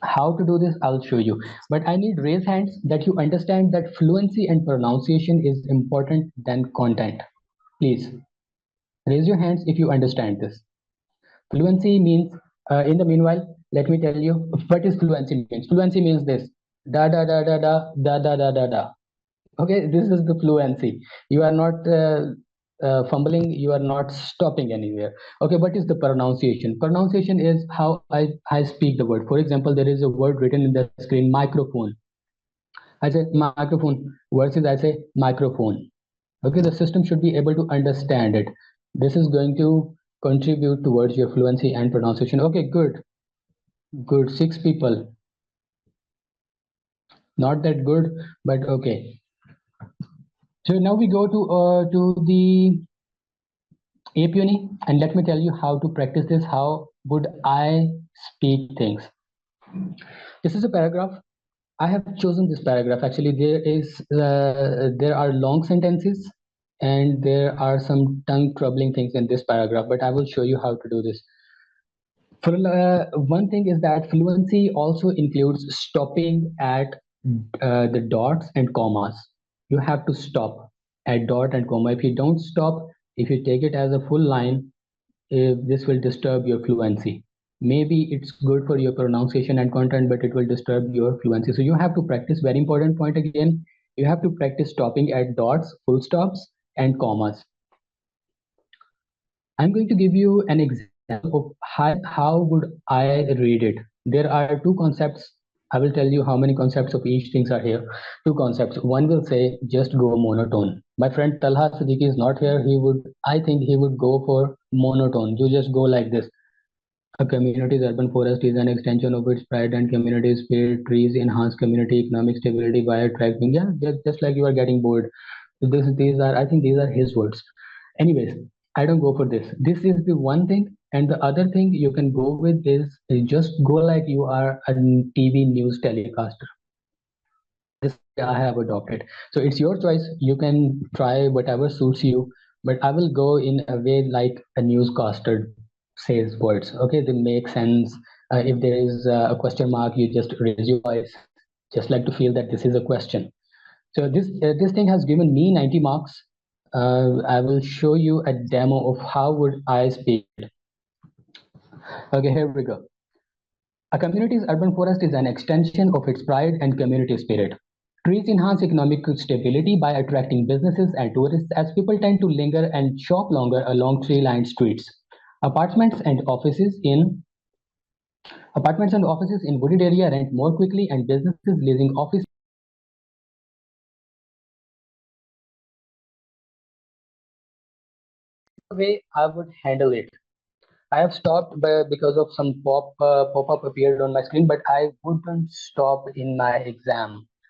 S1: How to do this, I'll show you. But I need raise hands that you understand that fluency and pronunciation is important than content. Please raise your hands if you understand this. Fluency means, in the meanwhile, let me tell you what is fluency means. Fluency means this: da da da da da da da da da da. Okay, this is the fluency. You are not fumbling, you are not stopping anywhere. Okay, what is the pronunciation? Pronunciation is how I speak the word. For example, there is a word written in the screen, microphone. I say microphone versus I say microphone. Okay, the system should be able to understand it. This is going to contribute towards your fluency and pronunciation. Okay, good, good. 6 people, not that good, but okay. So now we go to the APUNI, and let me tell you how to practice this. How would I speak things? This is a paragraph. I have chosen this paragraph. Actually, there are long sentences and there are some tongue troubling things in this paragraph, but I will show you how to do this. One thing is that fluency also includes stopping at the dots and commas. You have to stop at dot and comma. If you don't stop, if you take it as a full line, this will disturb your fluency. Maybe it's good for your pronunciation and content, but it will disturb your fluency. So you have to practice. Very important point again. You have to practice stopping at dots, full stops, and commas. I'm going to give you an example of how would I read it. There are two concepts. I will tell you how many concepts of each things are here. Two concepts. One will say just go monotone. My friend Talha Siddiqui is not here. I think he would go for monotone. You just go like this. A community's urban forest is an extension of its pride and community spirit. Trees enhance community economic stability by attracting. Yeah, just like you are getting bored. These are, I think these are his words. Anyways, I don't go for this. This is the one thing, and the other thing you can go with is just go like you are a TV news telecaster. This I have adopted. So it's your choice. You can try whatever suits you, but I will go in a way like a newscaster says words. Okay, they make sense. If there is a question mark, you just raise your voice, just like to feel that this is a question. So this thing has given me 90 marks. I will show you a demo of how would I speak it. Okay, here we go. A community's urban forest is an extension of its pride and community spirit. Trees enhance economic stability by attracting businesses and tourists as people tend to linger and shop longer along tree-lined streets. Apartments and offices in Apartments and offices in wooded area rent more quickly, and businesses leasing office way I would handle it. I have stopped because of some pop-up appeared on my screen, but I wouldn't stop in my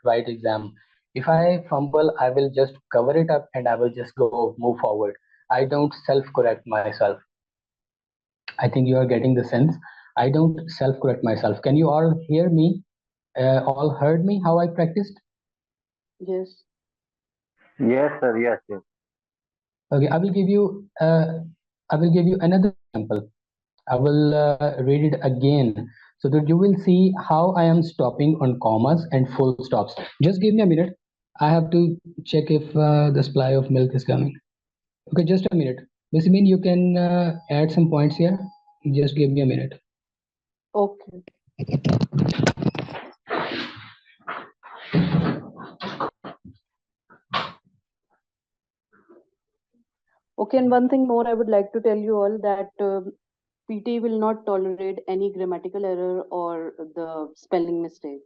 S1: right exam. If I fumble, I will just cover it up and I will just go move forward. I don't self-correct myself. I think you are getting the sense. I don't self-correct myself. Can you all hear me? All heard me how I practiced?
S2: Yes.
S4: Yes, sir. Yes, yes.
S1: Okay, I will give you another example. I will read it again so that you will see how I am stopping on commas and full stops. Just give me a minute. I have to check if the supply of milk is coming. Okay, just a minute. This means you can add some points here. Just give me a minute.
S2: Okay. Okay, and one thing more I would like to tell you all that PT will not tolerate any grammatical error or the spelling mistake.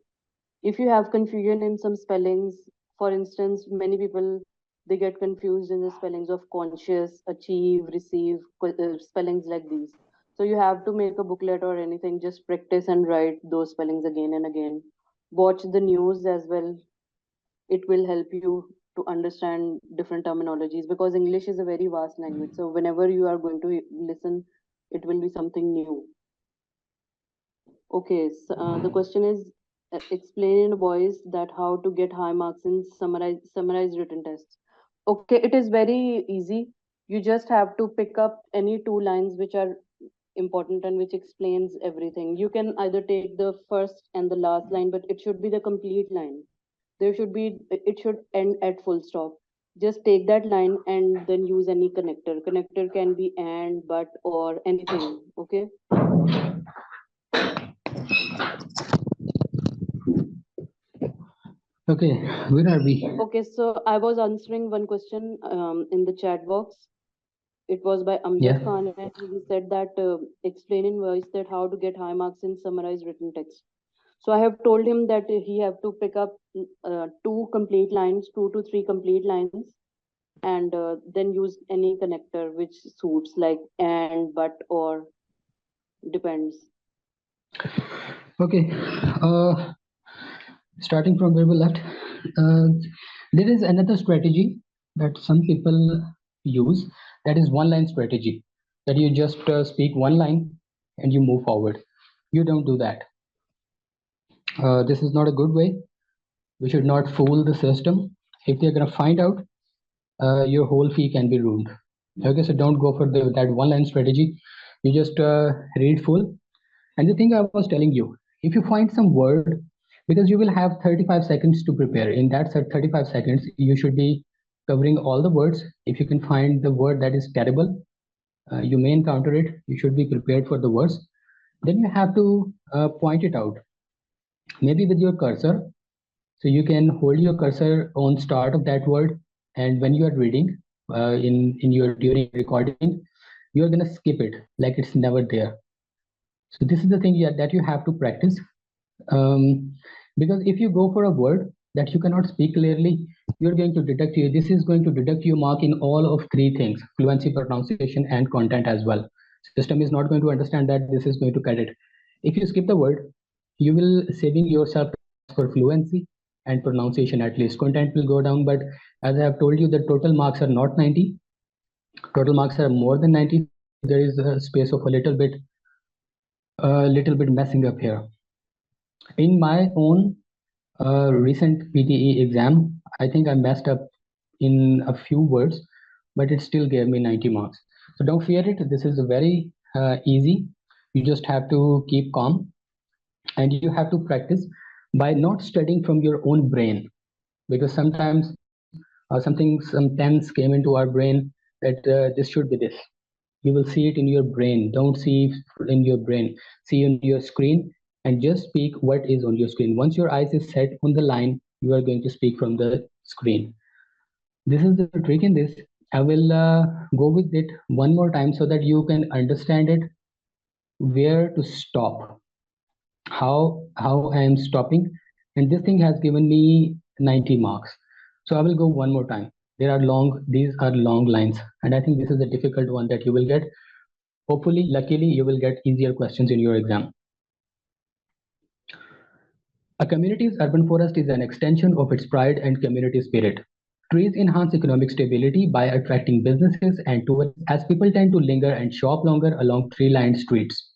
S2: If you have confusion in some spellings, for instance, many people they get confused in the spellings of conscious, achieve, receive, spellings like these. So you have to make a booklet or anything, just practice and write those spellings again and again. Watch the news as well. It will help you to understand different terminologies because English is a very vast language. So whenever you are going to listen, it will be something new. Okay, so, the question is explain in a voice that how to get high marks in summarize written tests. Okay, it is very easy. You just have to pick up any two lines which are important and which explains everything. You can either take the first and the last line, but it should be the complete line. There should be it should end at full stop. Just take that line and then use any connector. Connector can be and, but, or anything. Okay.
S1: Okay, where are we?
S2: Okay, so I was answering one question in the chat box. It was by
S1: Yeah.
S2: Amjad Khan, and he said that explain in voice that how to get high marks in summarized written text. So I have told him that he have to pick up 2 to 3 complete lines, and then use any connector which suits, like and, but, or, depends.
S1: Okay. Starting from where we left, uh, there is another strategy that some people use. That is one line strategy. That you just speak one line and you move forward. You don't do that. This is not a good way. We should not fool the system. If they're gonna find out, your whole fee can be ruined. Okay, so don't go for that one line strategy. You just read full. And the thing I was telling you, if you find some word, because you will have 35 seconds to prepare. In that 35 seconds, you should be covering all the words. If you can find the word that is terrible, you may encounter it. You should be prepared for the worst. Then you have to point it out, maybe with your cursor. So you can hold your cursor on start of that word, and when you are reading in your during recording, you are gonna skip it like it's never there. So this is the thing that you have to practice, because if you go for a word that you cannot speak clearly, you're going to deduct you. This is going to deduct your mark in all of three things: fluency, pronunciation, and content as well. System is not going to understand that this is going to cut it. If you skip the word, you will saving yourself for fluency and pronunciation at least. Content will go down, but as I have told you, the total marks are not 90. Total marks are more than 90. So there is a space of a little bit messing up here. In my own recent PTE exam, I think I messed up in a few words, but it still gave me 90 marks. So don't fear it. This is very easy. You just have to keep calm, and you have to practice by not studying from your own brain, because sometimes some tense came into our brain that this should be this. You will see it in your brain. Don't see in your brain, see on your screen, and just speak what is on your screen. Once your eyes is set on the line, you are going to speak from the screen. This is the trick in this. I will go with it one more time so that you can understand it, where to stop, how I am stopping. And this thing has given me 90 marks. So I will go one more time. These are long lines, and I think this is a difficult one that you will get. Hopefully, luckily, you will get easier questions in your exam. A community's urban forest is an extension of its pride and community spirit. Trees enhance economic stability by attracting businesses and tourists as people tend to linger and shop longer along tree-lined streets.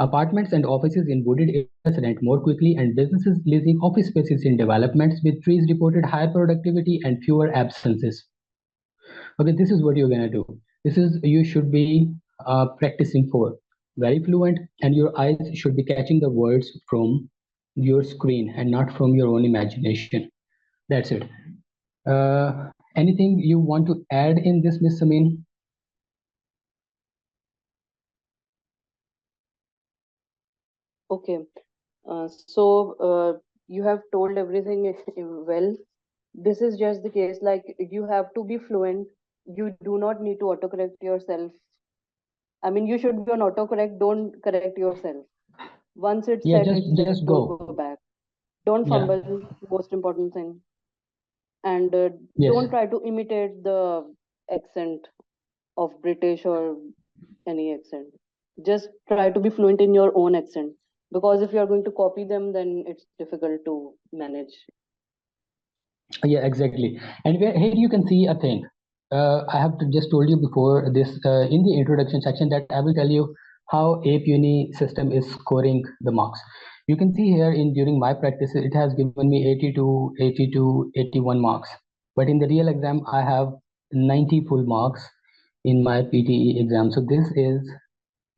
S1: Apartments and offices in wooded areas rent more quickly, and businesses leasing office spaces in developments with trees reported higher productivity and fewer absences. Okay, this is what you're gonna do. This is you should be practicing for very fluent, and your eyes should be catching the words from your screen and not from your own imagination. That's it. Anything you want to add in this, Miss Samin?
S2: Okay, so you have told everything well. This is just the case, like you have to be fluent. You do not need to autocorrect yourself. I mean, you should be on autocorrect. Don't correct yourself. Once it's
S1: Yeah,
S2: set, it's set.
S1: just
S2: Don't
S1: go.
S2: go back. Don't
S1: Yeah.
S2: fumble. Most important thing. And
S1: Yes.
S2: don't try to imitate the accent of British or any accent. Just try to be fluent in your own accent. Because if you are going to copy them, then it's difficult to manage.
S1: Yeah, exactly. And here you can see a thing. I have just told you before this in the introduction section that I will tell you how Ape Uni system is scoring the marks. You can see here in during my practice, it has given me 82, 81 marks. But in the real exam, I have 90 full marks in my PTE exam. So this is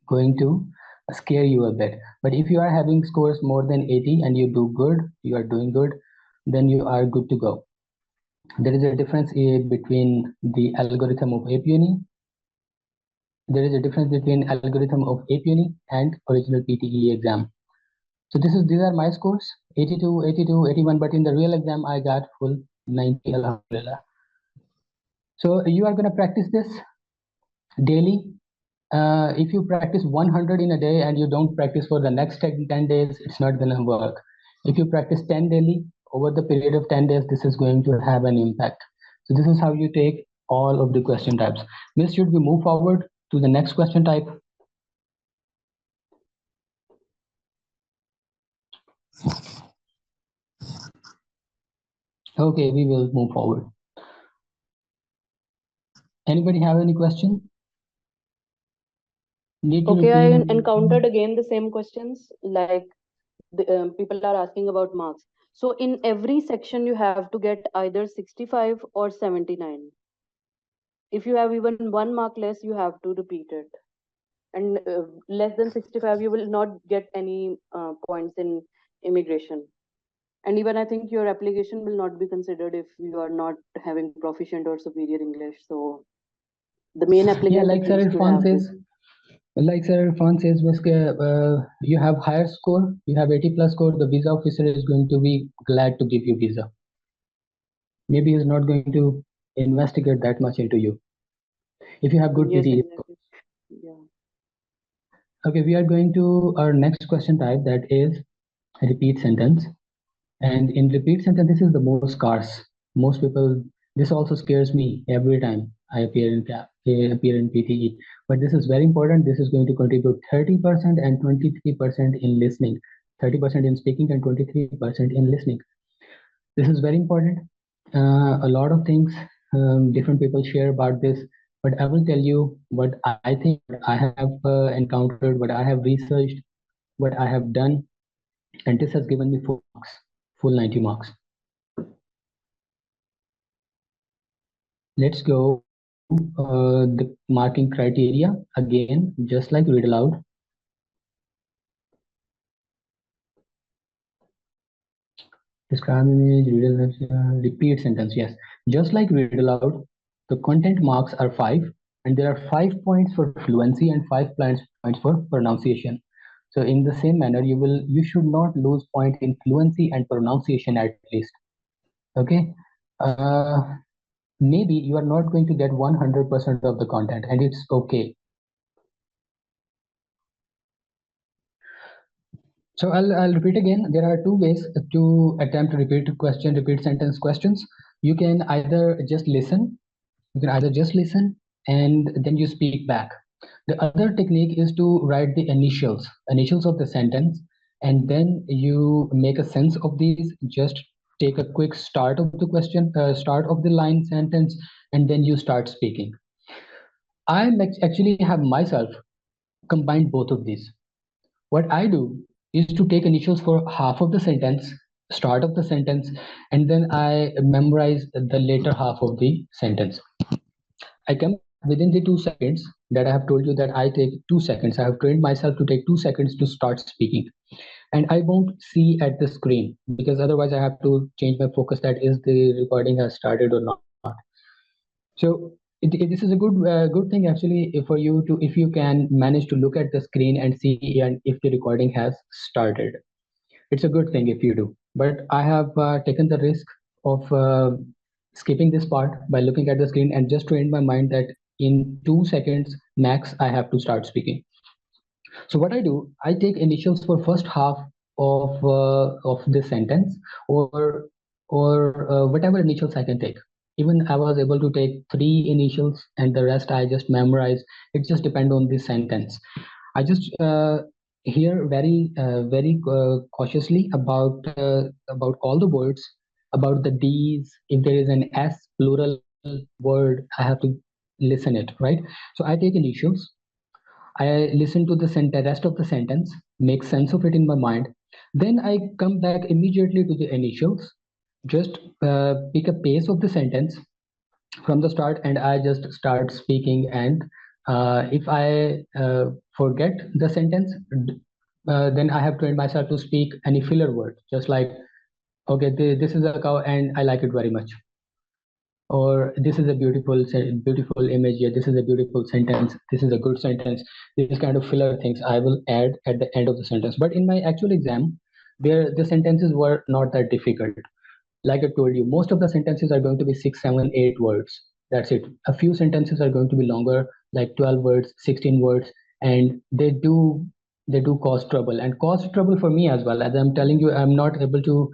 S1: going to scare you a bit. But if you are having scores more than 80 and you do good, you are doing good, then you are good to go. There is a difference between the algorithm of APUNI. There is a difference between algorithm of APUNI and original PTE exam. So these are my scores, 82, 82, 81, but in the real exam, I got full 90, alhamdulillah. So you are gonna practice this daily. If you practice 100 in a day and you don't practice for the next 10 days, it's not gonna work. If you practice 10 daily, over the period of 10 days, this is going to have an impact. So this is how you take all of the question types. Miss, should we move forward to the next question type? Okay, we will move forward. Anybody have any question?
S2: Okay, I encountered again the same questions, like people are asking about marks. So in every section, you have to get either 65 or 79. If you have even 1 mark less, you have to repeat it. And less than 65, you will not get any points in immigration. And even I think your application will not be considered if you are not having proficient or superior English. So the main applicant
S1: like Sir
S2: should
S1: Irfan
S2: have this.
S1: says, you have higher score, you have 80 plus score, the visa officer is going to be glad to give you visa. Maybe he's not going to investigate that much into you. If you have good
S2: Yes,
S1: PTE.
S2: exactly. Yeah.
S1: Okay, we are going to our next question type, that is repeat sentence. And in repeat sentence, this is the most scarce. Most people, this also scares me every time I appear in PTE. But this is very important. This is going to contribute 30% and 23% in listening, 30% in speaking and 23% in listening. This is very important. A lot of things different people share about this, but I will tell you what I think, what I have encountered, what I have researched, what I have done, and this has given me full marks, full 90 marks. Let's go the marking criteria again, just like read aloud. Describe image, repeat sentence. Yes, just like read aloud, the content marks are 5, and there are 5 points for fluency and 5 points for pronunciation. So in the same manner, you should not lose point in fluency and pronunciation at least. Okay. Maybe you are not going to get 100% of the content, and it's okay. So I'll repeat again. There are 2 ways to attempt repeat sentence questions. You can either just listen. You can either just listen and then you speak back. The other technique is to write the initials of the sentence, and then you make a sense of these. Just take a quick start of the question, start of the line sentence, and then you start speaking. I actually have myself combined both of these. What I do is to take initials for half of the sentence, start of the sentence, and then I memorize the later half of the sentence. I come back within the 2 seconds that I have told you that I take 2 seconds. I have trained myself to take 2 seconds to start speaking. And I won't see at the screen because otherwise I have to change my focus, that is the recording has started or not. So this is a good thing actually for you to, if you can manage to look at the screen and see and if the recording has started. It's a good thing if you do. But I have taken the risk of skipping this part by looking at the screen and just trained my mind that in 2 seconds max I have to start speaking. So what I do, I take initials for first half of this sentence, or whatever initials I can take. Even I was able to take 3 initials and the rest I just memorize. It just depends on the sentence. I just hear very cautiously about all the words, about the D's. If there is an S plural word, I have to listen it, right? So I take initials, I listen to the rest of the sentence, make sense of it in my mind. Then I come back immediately to the initials, just pick a pace of the sentence from the start, and I just start speaking. And if I forget the sentence, then I have trained myself to speak any filler word, just like, okay, this is a cow and I like it very much, or this is a beautiful image here, this is a beautiful sentence, this is a good sentence. This kind of filler things I will add at the end of the sentence. But in my actual exam, the sentences were not that difficult. Like I told you, most of the sentences are going to be 6, 7, 8 words. That's it. A few sentences are going to be longer, like 12 words, 16 words, and they do cause trouble, and cause trouble for me as well. As I'm telling you, I'm not able to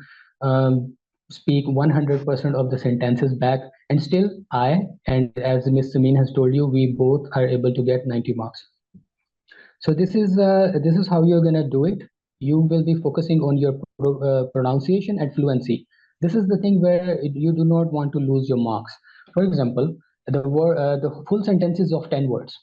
S1: speak 100% of the sentences back, and still and as Miss Samin has told you, we both are able to get 90 marks. So this is how you're gonna do it. You will be focusing on your pronunciation and fluency. This is the thing where you do not want to lose your marks. For example, the full sentence is of 10 words,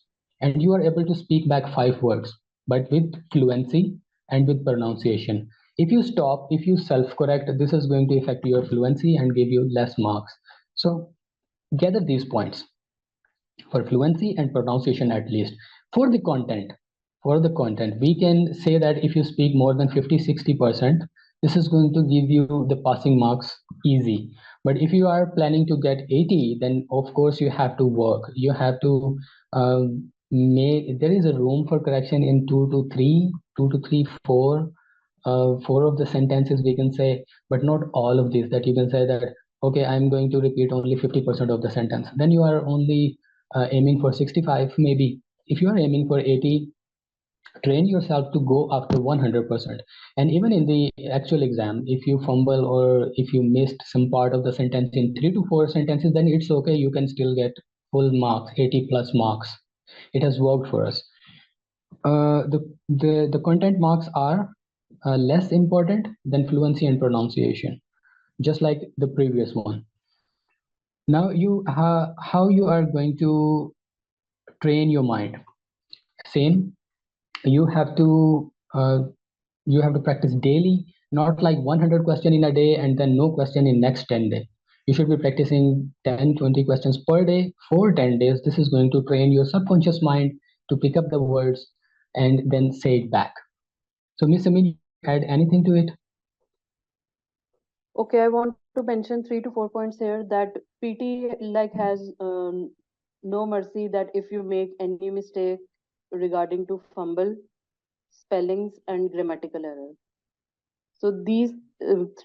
S1: and you are able to speak back 5 words, but with fluency and with pronunciation. If you stop, if you self-correct, this is going to affect your fluency and give you less marks. So gather these points for fluency and pronunciation at least. For the content we can say that if you speak more than 50-60%, this is going to give you the passing marks easy. But if you are planning to get 80, then of course you have to work, you have to make, there is a room for correction in 2 to 3, 4 of the sentences we can say, but not all of these, that you can say that okay, I'm going to repeat only 50% of the sentence, then you are only aiming for 65 maybe. If you are aiming for 80, train yourself to go after 100%. And even in the actual exam, if you fumble or if you missed some part of the sentence in 3 to 4 sentences, then it's okay, you can still get full marks, 80 plus marks. It has worked for us. The content marks are less important than fluency and pronunciation, just like the previous one. Now how you are going to train your mind? Same, you have to practice daily, not like 100 question in a day and then no question in next 10 days. You should be practicing 10-20 questions per day for 10 days. This is going to train your subconscious mind to pick up the words and then say it back. So Miss Amin, you want to add anything to it?
S2: Okay, I want to mention 3 to 4 points here that PT like has no mercy that if you make any mistake regarding to fumble, spellings and grammatical error. So these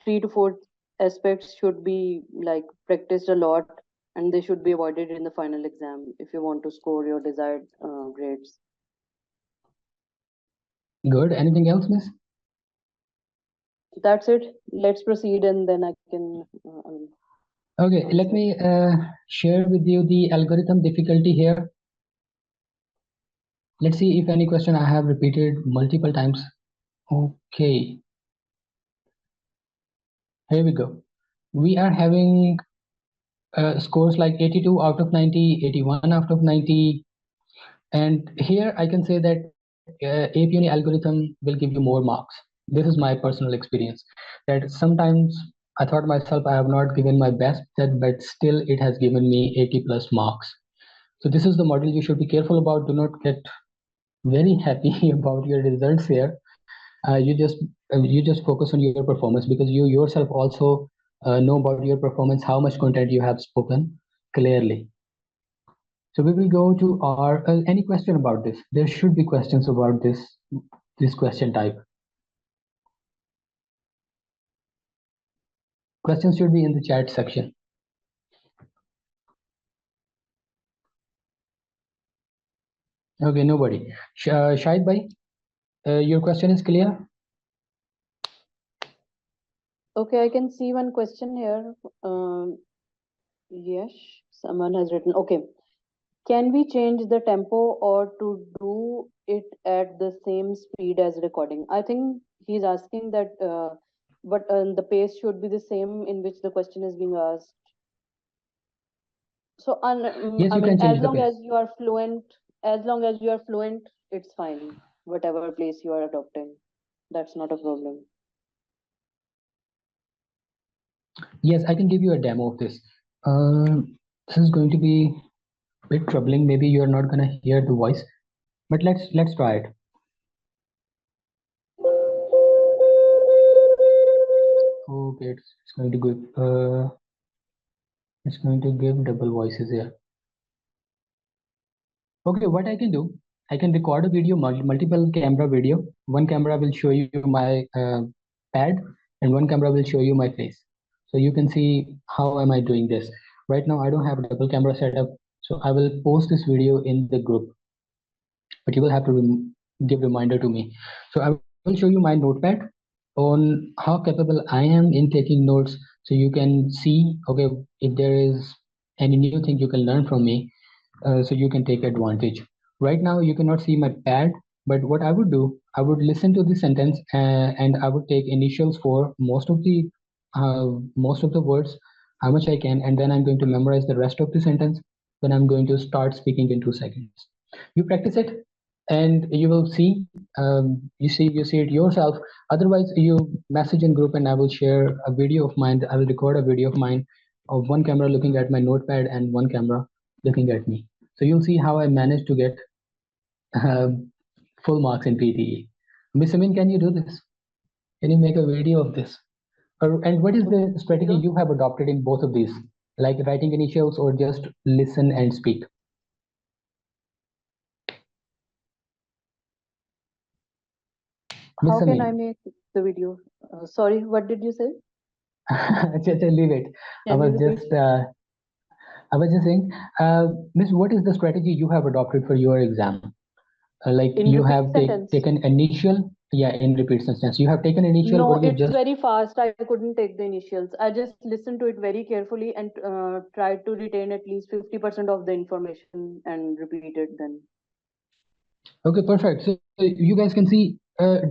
S2: 3 to 4 aspects should be like practiced a lot, and they should be avoided in the final exam if you want to score your desired grades.
S1: Good. Anything else, Miss?
S2: That's it. Let's proceed, and then I can.
S1: Okay, let me share with you the algorithm difficulty here. Let's see if any question I have repeated multiple times. Okay, here we go. We are having scores like 82 out of 90, 81 out of 90. And here I can say that APUNI algorithm will give you more marks. This is my personal experience, that sometimes I thought myself I have not given my best, but still it has given me 80 plus marks. So this is the model you should be careful about. Do not get very happy about your results here. You just focus on your performance, because you yourself also know about your performance, how much content you have spoken clearly. So we will go to our any question about this? There should be questions about this question type. Questions should be in the chat section. Okay, nobody. Shahid bhai, your question is clear?
S2: Okay, I can see one question here. Yes, someone has written. Okay, can we change the tempo or to do it at the same speed as recording? I think he's asking that, but the pace should be the same in which the question is being asked. So,
S1: Yes,
S2: I
S1: you
S2: mean,
S1: can change
S2: as
S1: the
S2: long
S1: pace.
S2: as you are fluent, it's fine. Whatever place you are adopting, that's not a problem.
S1: Yes, I can give you a demo of this. This is going to be a bit troubling. Maybe you are not gonna hear the voice, but let's try it. Okay, it's going to give double voices here. Okay, what I can do, I can record a video, multiple camera video. One camera will show you my pad, and one camera will show you my face. So you can see how am I doing this. Right now I don't have a double camera setup, so I will post this video in the group, but you will have to give reminder to me. So I will show you my notepad on how capable I am in taking notes, so you can see, okay, if there is any new thing you can learn from me, so you can take advantage. Right now you cannot see my pad, but what I would do, I would listen to the sentence, and I would take initials for most of the words, how much I can, and then I'm going to memorize the rest of the sentence. Then I'm going to start speaking in 2 seconds. You practice it, and you will see. You see it yourself. Otherwise, you message in group, and I will share a video of mine. I will record a video of mine of one camera looking at my notepad and one camera looking at me. So you'll see how I managed to get uh, full marks in PTE. Miss Amin, can you do this? Can you make a video of this? And what is the strategy
S2: Sure.
S1: you have adopted in both of these, like writing initials or just listen and speak? Miss
S2: How can I
S1: Amin,
S2: make the video? Sorry, what did you say?
S1: just leave it. I
S2: Can you
S1: was
S2: repeat?
S1: just saying, Miss, what is the strategy you have adopted for your exam? Like
S2: In
S1: you
S2: repeat
S1: have
S2: sentence?
S1: taken initial, yeah, in repeat sentence. You have taken initial,
S2: No,
S1: or you
S2: it's
S1: just
S2: very fast. I couldn't take the initials. I just listened to it very carefully and tried to retain at least 50% of the information and repeat it then.
S1: okay, perfect. So you guys can see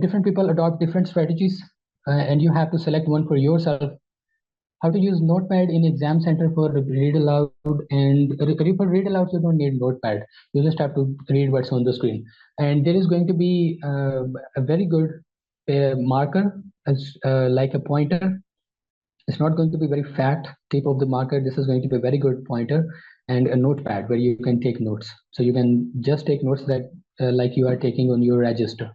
S1: different people adopt different strategies, and you have to select one for yourself. How to use Notepad in Exam Center for read aloud, and for read aloud you don't need Notepad. You just have to read what's on the screen, and there is going to be a very good marker as like a pointer. It's not going to be very fat tip of the marker. This is going to be a very good pointer, and a notepad where you can take notes. So you can just take notes that like you are taking on your register.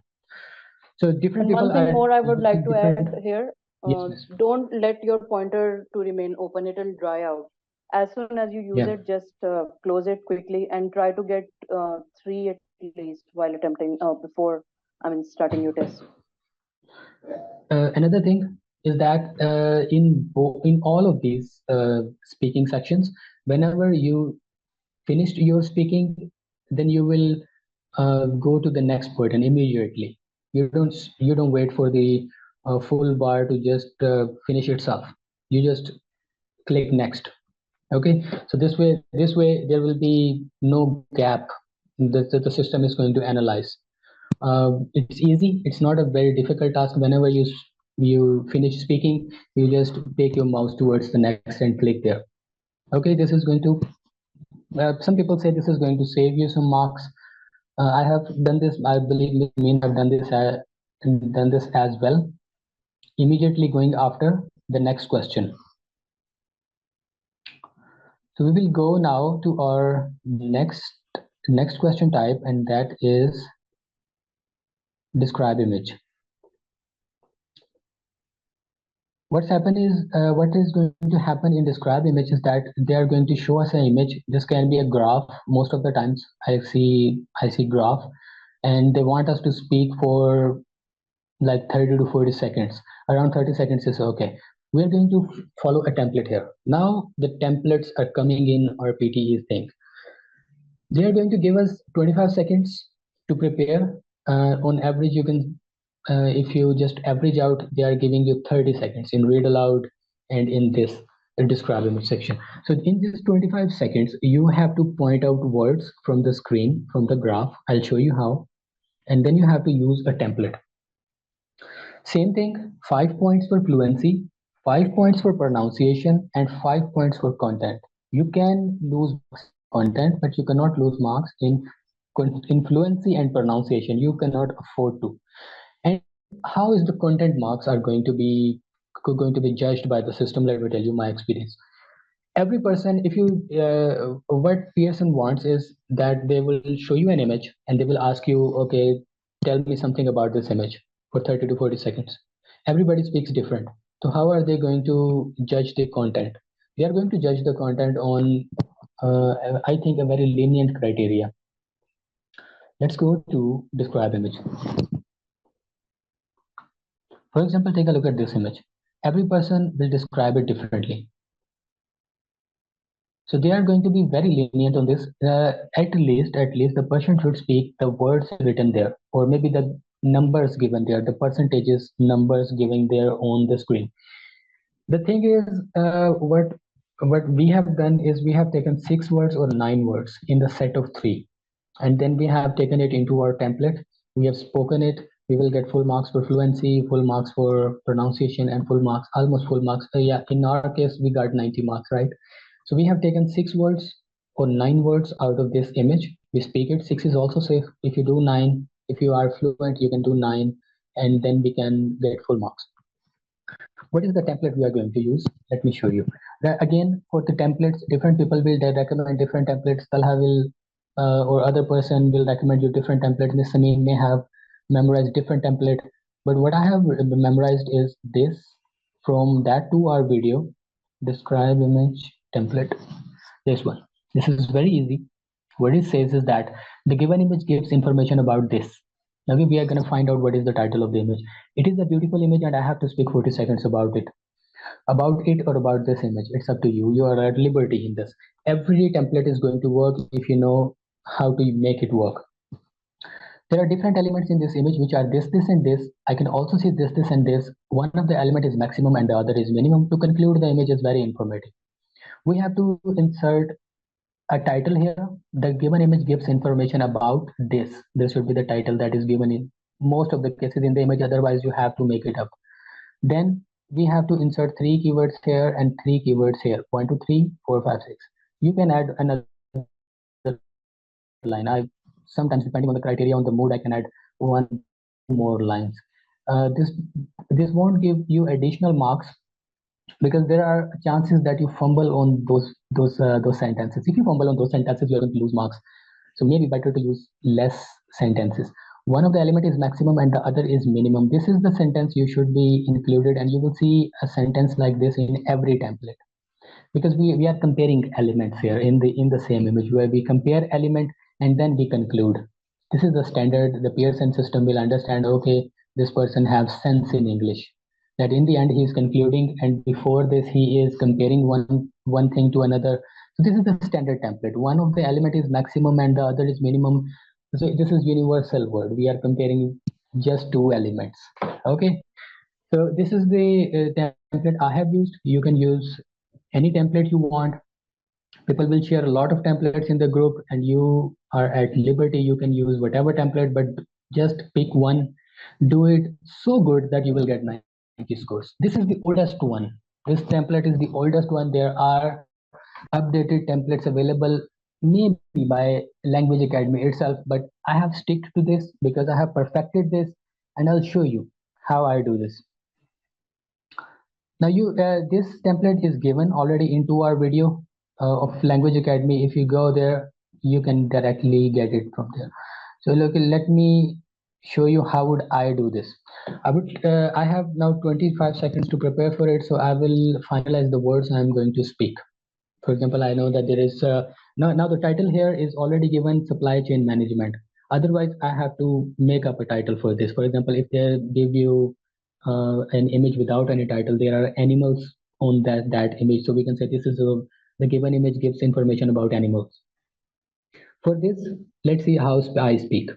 S1: So different
S2: And one
S1: people
S2: thing
S1: are
S2: more I would like
S1: using
S2: to
S1: different.
S2: add here,
S1: Yes, miss.
S2: don't let your pointer to remain open. It'll dry out. As soon as you use
S1: Yeah.
S2: it, just close it quickly and try to get three at least while attempting starting your test.
S1: Another thing is that in all of these speaking sections, whenever you finished your speaking, then you will go to the next button immediately. You don't wait for the full bar to just finish itself. You just click next. Okay, so this way there will be no gap that the system is going to analyze. It's easy. It's not a very difficult task. Whenever you finish speaking, you just take your mouse towards the next and click there. Okay, this is going to. Some people say this is going to save you some marks. I have done this. I believe Mean have done this as well. Immediately going after the next question. So we will go now to our next question type, and that is describe image. What is going to happen in describe image is that they are going to show us an image. This can be a graph. Most of the times I see graph, and they want us to speak for like 30 to 40 seconds. Around 30 seconds is okay. We're going to follow a template here. Now the templates are coming in our PTE thing. They are going to give us 25 seconds to prepare. On average, you can, if you just average out, they are giving you 30 seconds in read aloud and in this describe image section. So in this 25 seconds, you have to point out words from the screen, from the graph. I'll show you how. And then you have to use a template. Same thing, 5 points for fluency, 5 points for pronunciation, and 5 points for content. You can lose marks in content, but you cannot lose marks in fluency and pronunciation. You cannot afford to. And how is the content marks are going to be judged by the system? Let me tell you my experience. Every person, if you what Pearson wants is that they will show you an image and they will ask you, okay, tell me something about this image for 30 to 40 seconds. Everybody speaks different, so how are they going to judge the content? They are going to judge the content on I think a very lenient criteria. Let's go to describe image. For example, take a look at this image. Every person will describe it differently. So they are going to be very lenient on this. At least the person should speak the words written there, or maybe the numbers given there, the percentages numbers given there on the screen. The thing is, what we have done is we have taken 6 words or 9 words in the set of 3, and then we have taken it into our template. We have spoken it. We will get full marks for fluency, full marks for pronunciation, and full marks, almost full marks. Yeah, in our case, we got 90 marks, right? So we have taken 6 words or 9 words out of this image. We speak it. 6 is also safe. If you do 9, if you are fluent, you can do 9, and then we can get full marks. What is the template we are going to use? Let me show you. Again, for the templates, different people will recommend different templates. Talha will or other person will recommend you different templates. Miss Sami may have memorized different template, but what I have memorized is this from that 2-hour video. Describe image template. This one. This is very easy. What it says is that the given image gives information about this. Now we are going to find out what is the title of the image. It is a beautiful image and I have to speak 40 seconds about it. About it or about this image. It's up to you. You are at liberty in this. Every template is going to work if you know how to make it work. There are different elements in this image which are this, and this. I can also see this, and this. One of the element is maximum and the other is minimum. To conclude, the image is very informative. We have to insert a title here. The given image gives information about this. This should be the title that is given in most of the cases in the image. Otherwise, you have to make it up. Then we have to insert 3 keywords here and 3 keywords here. 1, 2, 3, 4, 5, 6. You can add another line. I sometimes, depending on the criteria on the mood, I can add 1 more lines. This won't give you additional marks because there are chances that you fumble on those sentences. If you fumble on those sentences, you are going to lose marks. So maybe better to use less sentences. One of the element is maximum and the other is minimum. This is the sentence you should be included, and you will see a sentence like this in every template, because we are comparing elements here in the same image where we compare element and then we conclude. This is the standard. The Pearson system will understand, okay, this person has sense in English, that in the end he is concluding, and before this he is comparing one thing to another. So this is the standard template. One of the element is maximum and the other is minimum. So this is universal word. We are comparing just 2 elements. Okay, so this is the template I have used. You can use any template you want. People will share a lot of templates in the group and you are at liberty. You can use whatever template, but just pick one. Do it so good that you will get 90 scores. This is the oldest one. This template is the oldest one. There are updated templates available maybe by Language Academy itself, but I have sticked to this because I have perfected this, and I'll show you how I do this. Now this template is given already into our video of Language Academy. If you go there, you can directly get it from there. So look, let me show you how would I do this. I have now 25 seconds to prepare for it, so I will finalize the words I'm going to speak. For example, I know that there is now the title here is already given, supply chain management. Otherwise, I have to make up a title for this. For example, if they give you an image without any title, there are animals on that image, so we can say this is the given image gives information about animals. For this, let's see how I speak.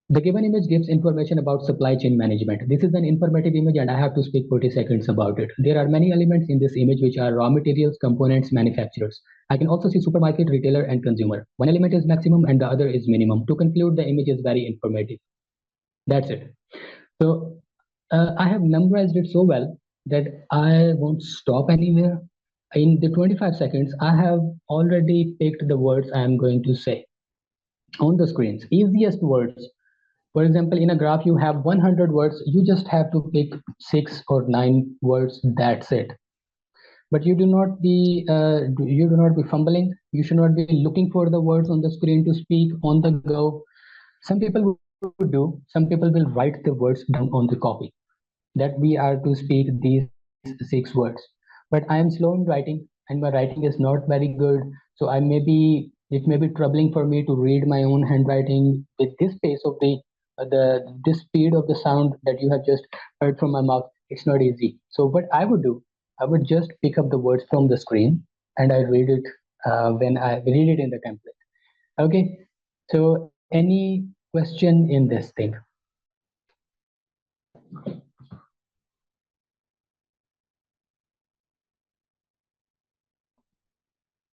S1: The given image gives information about supply chain management. This is an informative image and I have to speak 40 seconds about it. There are many elements in this image which are raw materials, components, manufacturers. I can also see supermarket, retailer, and consumer. One element is maximum and the other is minimum. To conclude, the image is very informative. That's it. So I have memorized it so well that I won't stop anywhere. In the 25 seconds, I have already picked the words I am going to say on the screens. Easiest words. For example, in a graph, you have 100 words. You just have to pick 6 or 9 words. That's it. But you do not be fumbling. You should not be looking for the words on the screen to speak on the go. Some people would do. Some people will write the words down on the copy that we are to speak these 6 words. But I am slow in writing and my writing is not very good. So it may be troubling for me to read my own handwriting with this pace of the this speed of the sound that you have just heard from my mouth, it's not easy. So what I would do, I would just pick up the words from the screen and I read it when I read it in the template. Okay. So any question in this thing?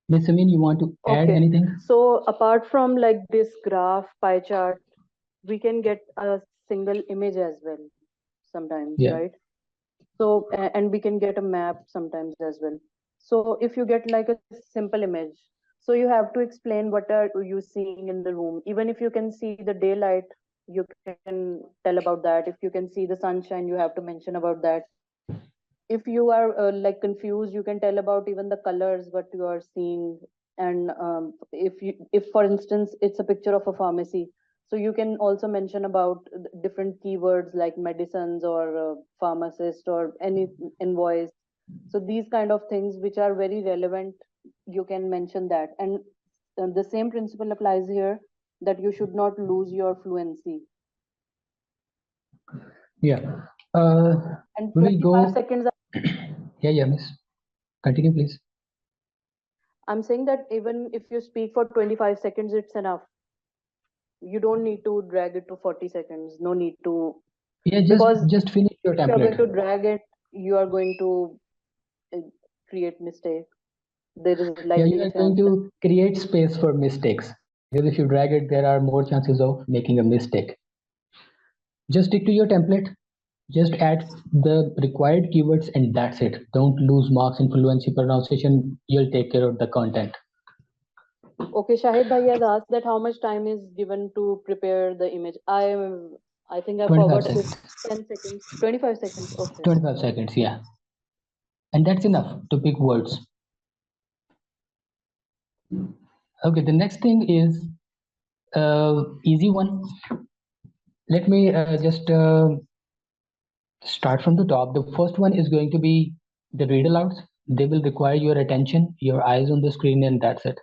S1: Miss Amin, you want to add
S2: Okay.
S1: anything?
S2: So apart from like this graph, pie chart, we can get a single image as well sometimes,
S1: Yeah.
S2: right? So, and we can get a map sometimes as well. So if you get like a simple image, so you have to explain what are you seeing in the room. Even if you can see the daylight, you can tell about that. If you can see the sunshine, you have to mention about that. If you are like confused, you can tell about even the colors what you are seeing. And if for instance it's a picture of a pharmacy, so you can also mention about different keywords like medicines or pharmacist or any invoice. So these kind of things which are very relevant, you can mention that. And the same principle applies here, that you should not lose your fluency.
S1: Yeah. Uh,
S2: And
S1: we will
S2: 25
S1: go.
S2: seconds,
S1: Yeah, Miss. Continue, please.
S2: I'm saying that even if you speak for 25 seconds, it's enough. You don't need to drag it to 40 seconds. No need to,
S1: Yeah,
S2: because
S1: just finish your
S2: if you're going to
S1: template.
S2: drag it, you are going to uh, create mistake. There is
S1: Yeah,
S2: likely
S1: you
S2: a
S1: are going
S2: chance that,
S1: to create space for mistakes because if you drag it, there are more chances of making a mistake. Just stick to your template. Just add the required keywords and that's it. Don't lose marks in fluency pronunciation. You'll take care of the content.
S2: okay, Shahid Bhai has asked that how much time is given to prepare the image. I think I
S1: 25
S2: forgot to
S1: seconds.
S2: 10 seconds, 25 seconds. Okay.
S1: 25 seconds, yeah. And that's enough to pick words. Okay, the next thing is easy one. Let me just start from the top. The first one is going to be the read alouds. They will require your attention, your eyes on the screen, and that's it.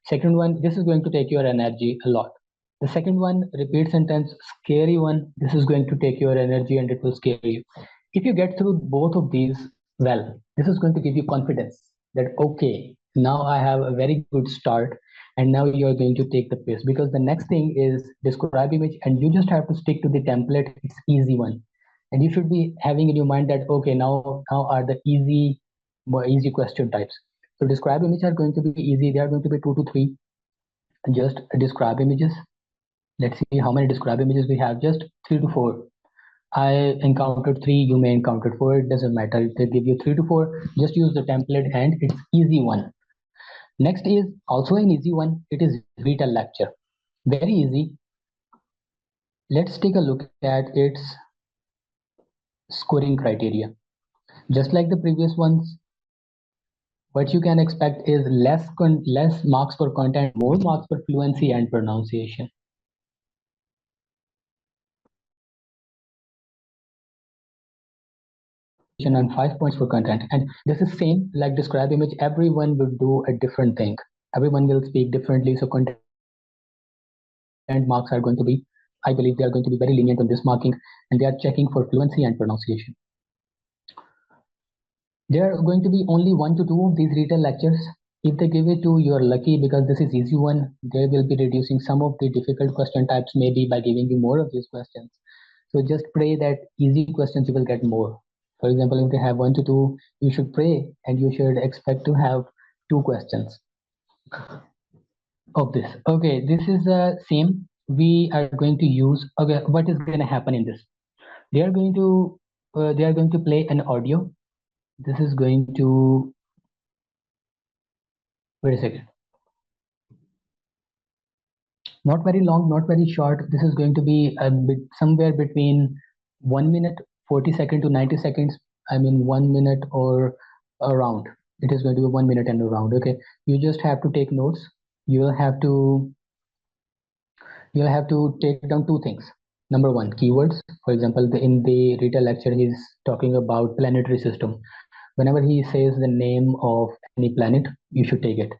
S1: Second one, this is going to take your energy a lot. The second one, repeat sentence, scary one. This is going to take your energy and it will scare you. If you get through both of these well, this is going to give you confidence that, okay, now I have a very good start and now you're going to take the pace because the next thing is describe image and you just have to stick to the template. It's easy one and you should be having in your mind that okay now are the more easy question types. So describe images are going to be easy. They are going to be 2 to 3. Just describe images. Let's see how many describe images we have. Just 3 to 4. I encountered 3, you may encounter 4. It doesn't matter. If they give you 3 to 4, just use the template and it's easy one. Next is also an easy one. It is retail lecture. Very easy. Let's take a look at its scoring criteria. Just like the previous ones, what you can expect is less marks for content, more marks for fluency and pronunciation. And 5 points for content. And this is same like describe image. Everyone will do a different thing. Everyone will speak differently. So content marks are going to be, I believe they are going to be very lenient on this marking and they are checking for fluency and pronunciation. There are going to be only 1 to 2 of these retail lectures. If they give it to you, are lucky because this is easy one. They will be reducing some of the difficult question types maybe by giving you more of these questions. So just pray that easy questions you will get more. For example, if they have 1 to 2, you should pray and you should expect to have 2 questions of this. Okay, this is the same. We are going to use. Okay, what is going to happen in this? They are going to play an audio. This is going to wait a second. Not very long, not very short. This is going to be a bit somewhere between 1 minute 40 seconds to 90 seconds. I mean 1 minute or around. It is going to be 1 minute and around. Okay, you just have to take notes. You'll have to take down 2 things. Number one, keywords. For example, in the retail lecture, he's talking about planetary system. Whenever he says the name of any planet, you should take it.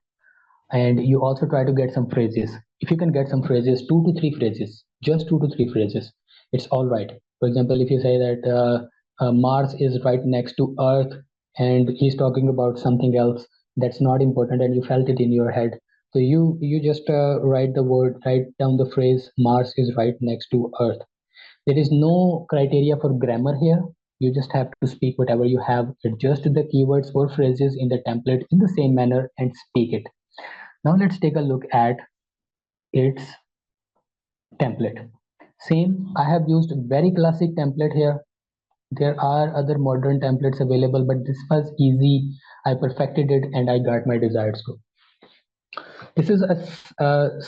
S1: And you also try to get some phrases. If you can get some phrases, 2 to 3 phrases, just 2 to 3 phrases. it's all right. For example, if you say that Mars is right next to Earth and he's talking about something else that's not important and you felt it in your head, so you just write down the phrase Mars is right next to Earth. There is no criteria for grammar here. You just have to speak whatever you have, adjust the keywords or phrases in the template in the same manner and speak it. Now let's take a look at its template. Same, I have used very classic template here. There are other modern templates available, but this was easy. I perfected it and I got my desired score. This is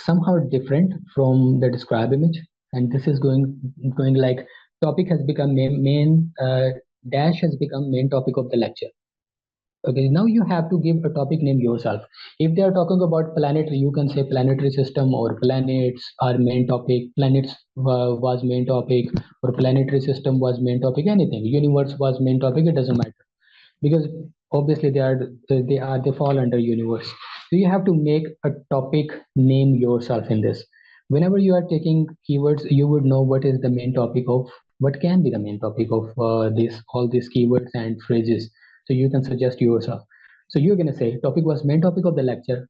S1: somehow different from the describe image, and this is going like topic has become main dash has become main topic of the lecture. Okay, now you have to give a topic name yourself. If they are talking about planetary, you can say planetary system or planets are main topic. Planets was main topic, or planetary system was main topic. Anything. Universe was main topic. It doesn't matter because obviously they fall under universe. So you have to make a topic name yourself in this. Whenever you are taking keywords, you would know what is the main topic of what can be the main topic of this all these keywords and phrases. So you can suggest yourself. So you're gonna say topic was main topic of the lecture.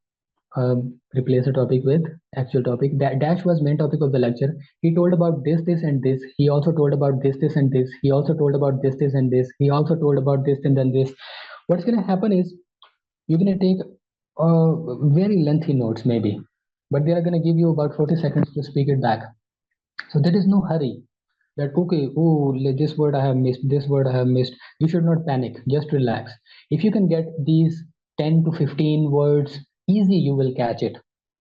S1: Replace the topic with actual topic. That dash was main topic of the lecture. He told about this and this. He also told about this and this. He also told about this and this. He also told about this and then this. What's gonna happen is you're gonna take very lengthy notes maybe, but they are gonna give you about 40 seconds to speak it back. So there is no hurry that okay, oh, this word I have missed, this word I have missed. You should not panic, just relax. If you can get these 10 to 15 words easy, you will catch it.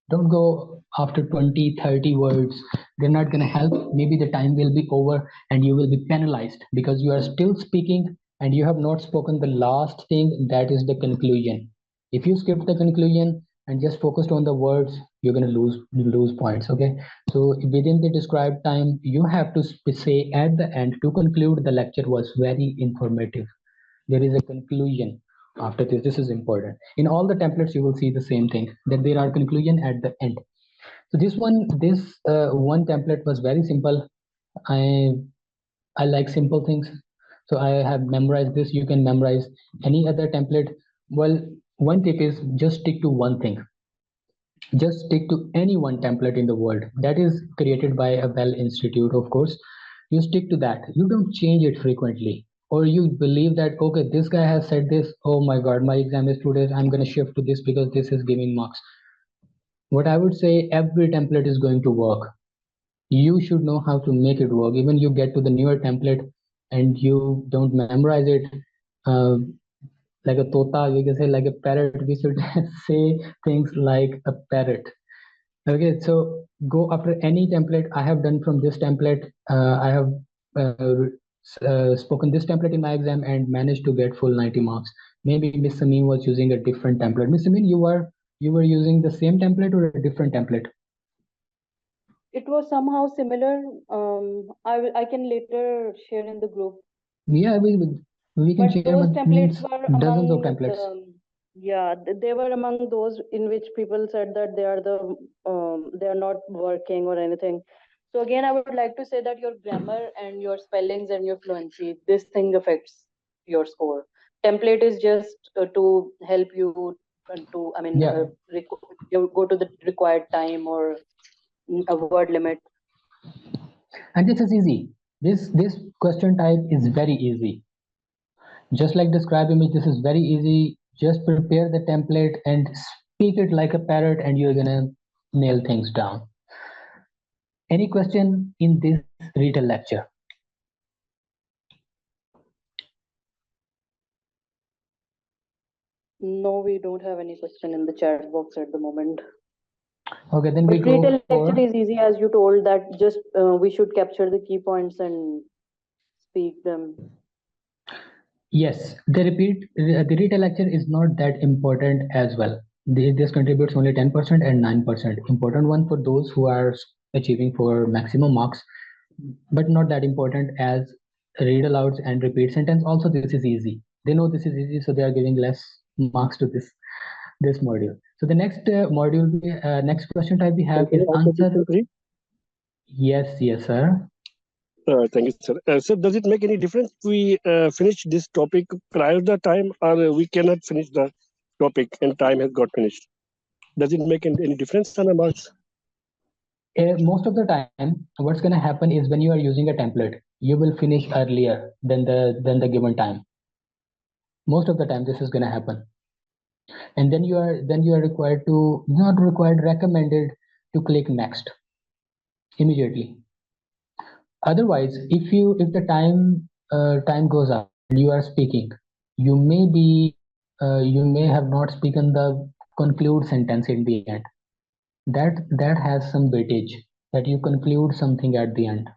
S1: Don't go after 20, 30 words. They're not going to help. Maybe the time will be over and you will be penalized because you are still speaking and you have not spoken the last thing, that is the conclusion. If you skip the conclusion and just focused on the words, you're going to lose points. Okay, so within the described time you have to say at the end to conclude the lecture was very informative. There is a conclusion after this. This is important. In all the templates you will see the same thing, that there are conclusion at the end. So this one template was very simple. I i like simple things, so I have memorized this. You can memorize any other template. Well, one tip is just stick to one thing. Just stick to any one template in the world that is created by a well institute, of course. You stick to that. You don't change it frequently, or you believe that okay, this guy has said this, oh my god, my exam is 2 days, I'm going to shift to this because this is giving marks. What I would say, every template is going to work. You should know how to make it work. Even you get to the newer template and you don't memorize it, uh, like a tota, you can say like a parrot. We should say things like a parrot. Okay, so go after any template. I have done from this template. I have spoken this template in my exam and managed to get full 90 marks. Maybe Miss Samin was using a different template. Miss Samin, you were using the same template or a different template?
S2: It was somehow similar. I can later share in the group.
S1: Yeah, we can
S2: But
S1: share,
S2: those
S1: but
S2: templates
S1: means
S2: were
S1: dozens of
S2: among
S1: templates.
S2: yeah, they were among those in which people said that they are not working or anything. So again, I would like to say that your grammar and your spellings and your fluency, this thing affects your score. Template is just to help you to, I mean,
S1: Yeah,
S2: you go to the required time or a word limit.
S1: and this is easy. This question type is very easy. Just like describe image, this is very easy. Just prepare the template and speak it like a parrot, and you're gonna nail things down. Any question in this retail lecture?
S2: No, we don't have any question in the chat box at the moment.
S1: Okay, then we
S2: But
S1: go
S2: retail lecture
S1: for
S2: is easy, as you told that just we should capture the key points and speak them.
S1: yes. The retail lecture is not that important as well. This contributes only 10% and 9%. Important one for those who are achieving for maximum marks, but not that important as read alouds and repeat sentence. Also, this is easy. They know this is easy, so they are giving less marks to this module. So the next question type we have is
S3: Continue, also
S1: answer.
S3: question 3.
S1: Yes, yes, sir.
S5: Thank you, sir. Sir, does it make any difference we finish this topic prior the time, or we cannot finish the topic and time has got finished? Does it make any difference on the marks?
S1: Most of the time, what's going to happen is when you are using a template, you will finish earlier than the given time. Most of the time, this is going to happen, and then you are required to, not required, recommended to click next immediately. Otherwise, if the time goes up and you are speaking, you may have not spoken the conclude sentence in the end. That has some weightage, that you conclude something at the end.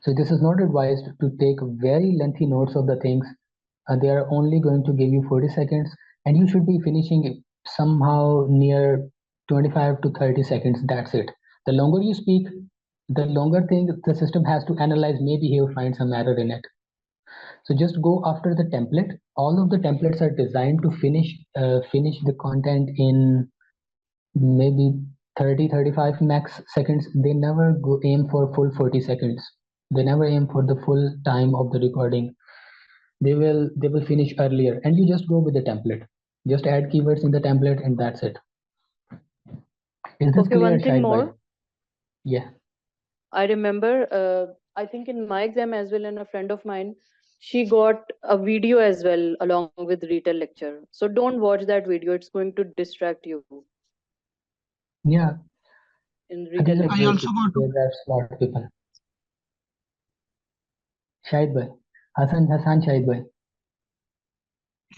S1: So this is not advised to take very lengthy notes of the things. They are only going to give you 40 seconds, and you should be finishing it somehow near 25 to 30 seconds. That's it. The longer you speak, the longer thing the system has to analyze. Maybe he'll find some error in it. So just go after the template. All of the templates are designed to finish the content in maybe 30-35 max seconds. They never go aim for full 40 seconds. They never aim for the full time of the recording. They will finish earlier, and you just go with the template. Just add keywords in the template, and that's it. Is this
S2: Okay,
S1: clear,
S2: one thing
S1: Shahid bhai?
S2: more.
S1: Yeah.
S2: I remember, I think in my exam as well, and a friend of mine, she got a video as well along with retail lecture. So don't watch that video. It's going to distract you
S1: Yeah.
S2: in
S1: These
S2: retail
S1: are
S3: I
S2: lecture.
S1: great
S3: also
S1: people.
S3: got
S1: They are smart people. Shahid bhai. Hassan Shahid bhai.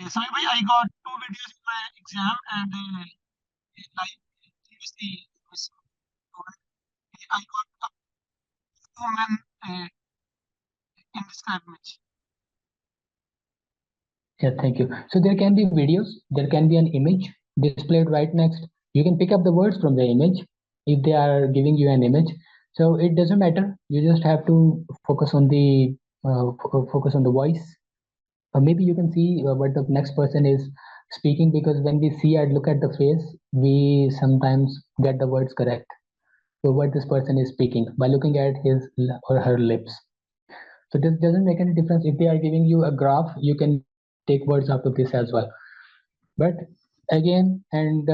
S3: sorry, bhai, I got two videos in my exam, and like previously was told, I got a woman in this image.
S1: Yeah, thank you. So there can be videos, there can be an image displayed right next. You can pick up the words from the image if they are giving you an image. So it doesn't matter. You just have to focus on the voice. Maybe you can see what the next person is speaking, because when we see and look at the face, we sometimes get the words correct. So what this person is speaking by looking at his or her lips. So this doesn't make any difference. If they are giving you a graph, you can take words out of this as well. But again, and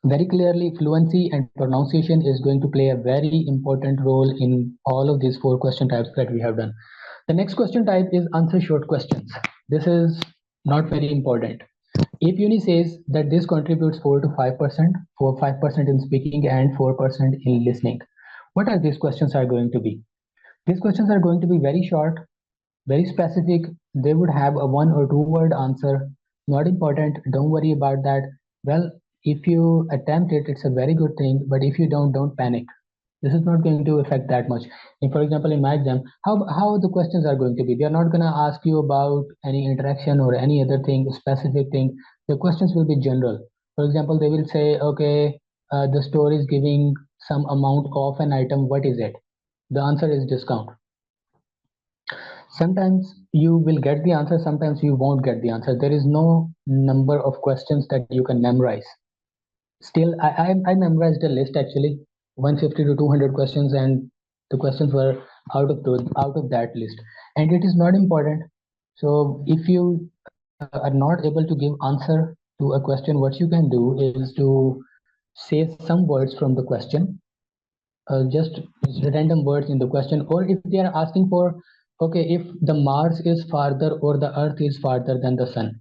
S1: very clearly, fluency and pronunciation is going to play a very important role in all of these 4 question types that we have done. The next question type is answer short questions. This is not very important. If Uni says that this contributes 4 to 5%, 5% in speaking and 4% in listening, what are these questions are going to be? These questions are going to be very short, very specific. They would have a 1 or 2 word answer. Not important. Don't worry about that. Well, if you attempt it, it's a very good thing. But if you don't panic. This is not going to affect that much. For example, in my exam, how the questions are going to be? They are not going to ask you about any interaction or any other thing, specific thing. The questions will be general. For example, they will say, okay, the store is giving some amount of an item. What is it? The answer is discount. Sometimes you will get the answer, sometimes you won't get the answer. There is no number of questions that you can memorize. Still, I memorized a list actually, 150 to 200 questions, and the questions were out of that list. And it is not important. So if you are not able to give answer to a question, what you can do is to say some words from the question, just random words in the question. Or if they are asking for, okay, if the Mars is farther or the Earth is farther than the Sun,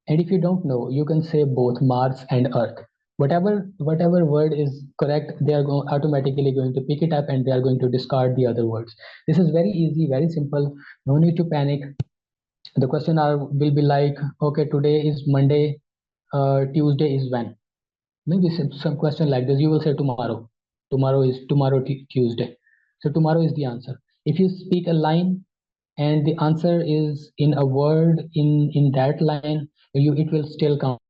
S1: and if you don't know, you can say both Mars and Earth. Whatever word is correct, they are automatically going to pick it up, and they are going to discard the other words. This is very easy, very simple. No need to panic. The question will be like, okay, today is Monday, Tuesday is when? Maybe some question like this. You will say tomorrow. Tomorrow Tuesday. So tomorrow is the answer. If you speak a line and the answer is in a word in that line, it will still count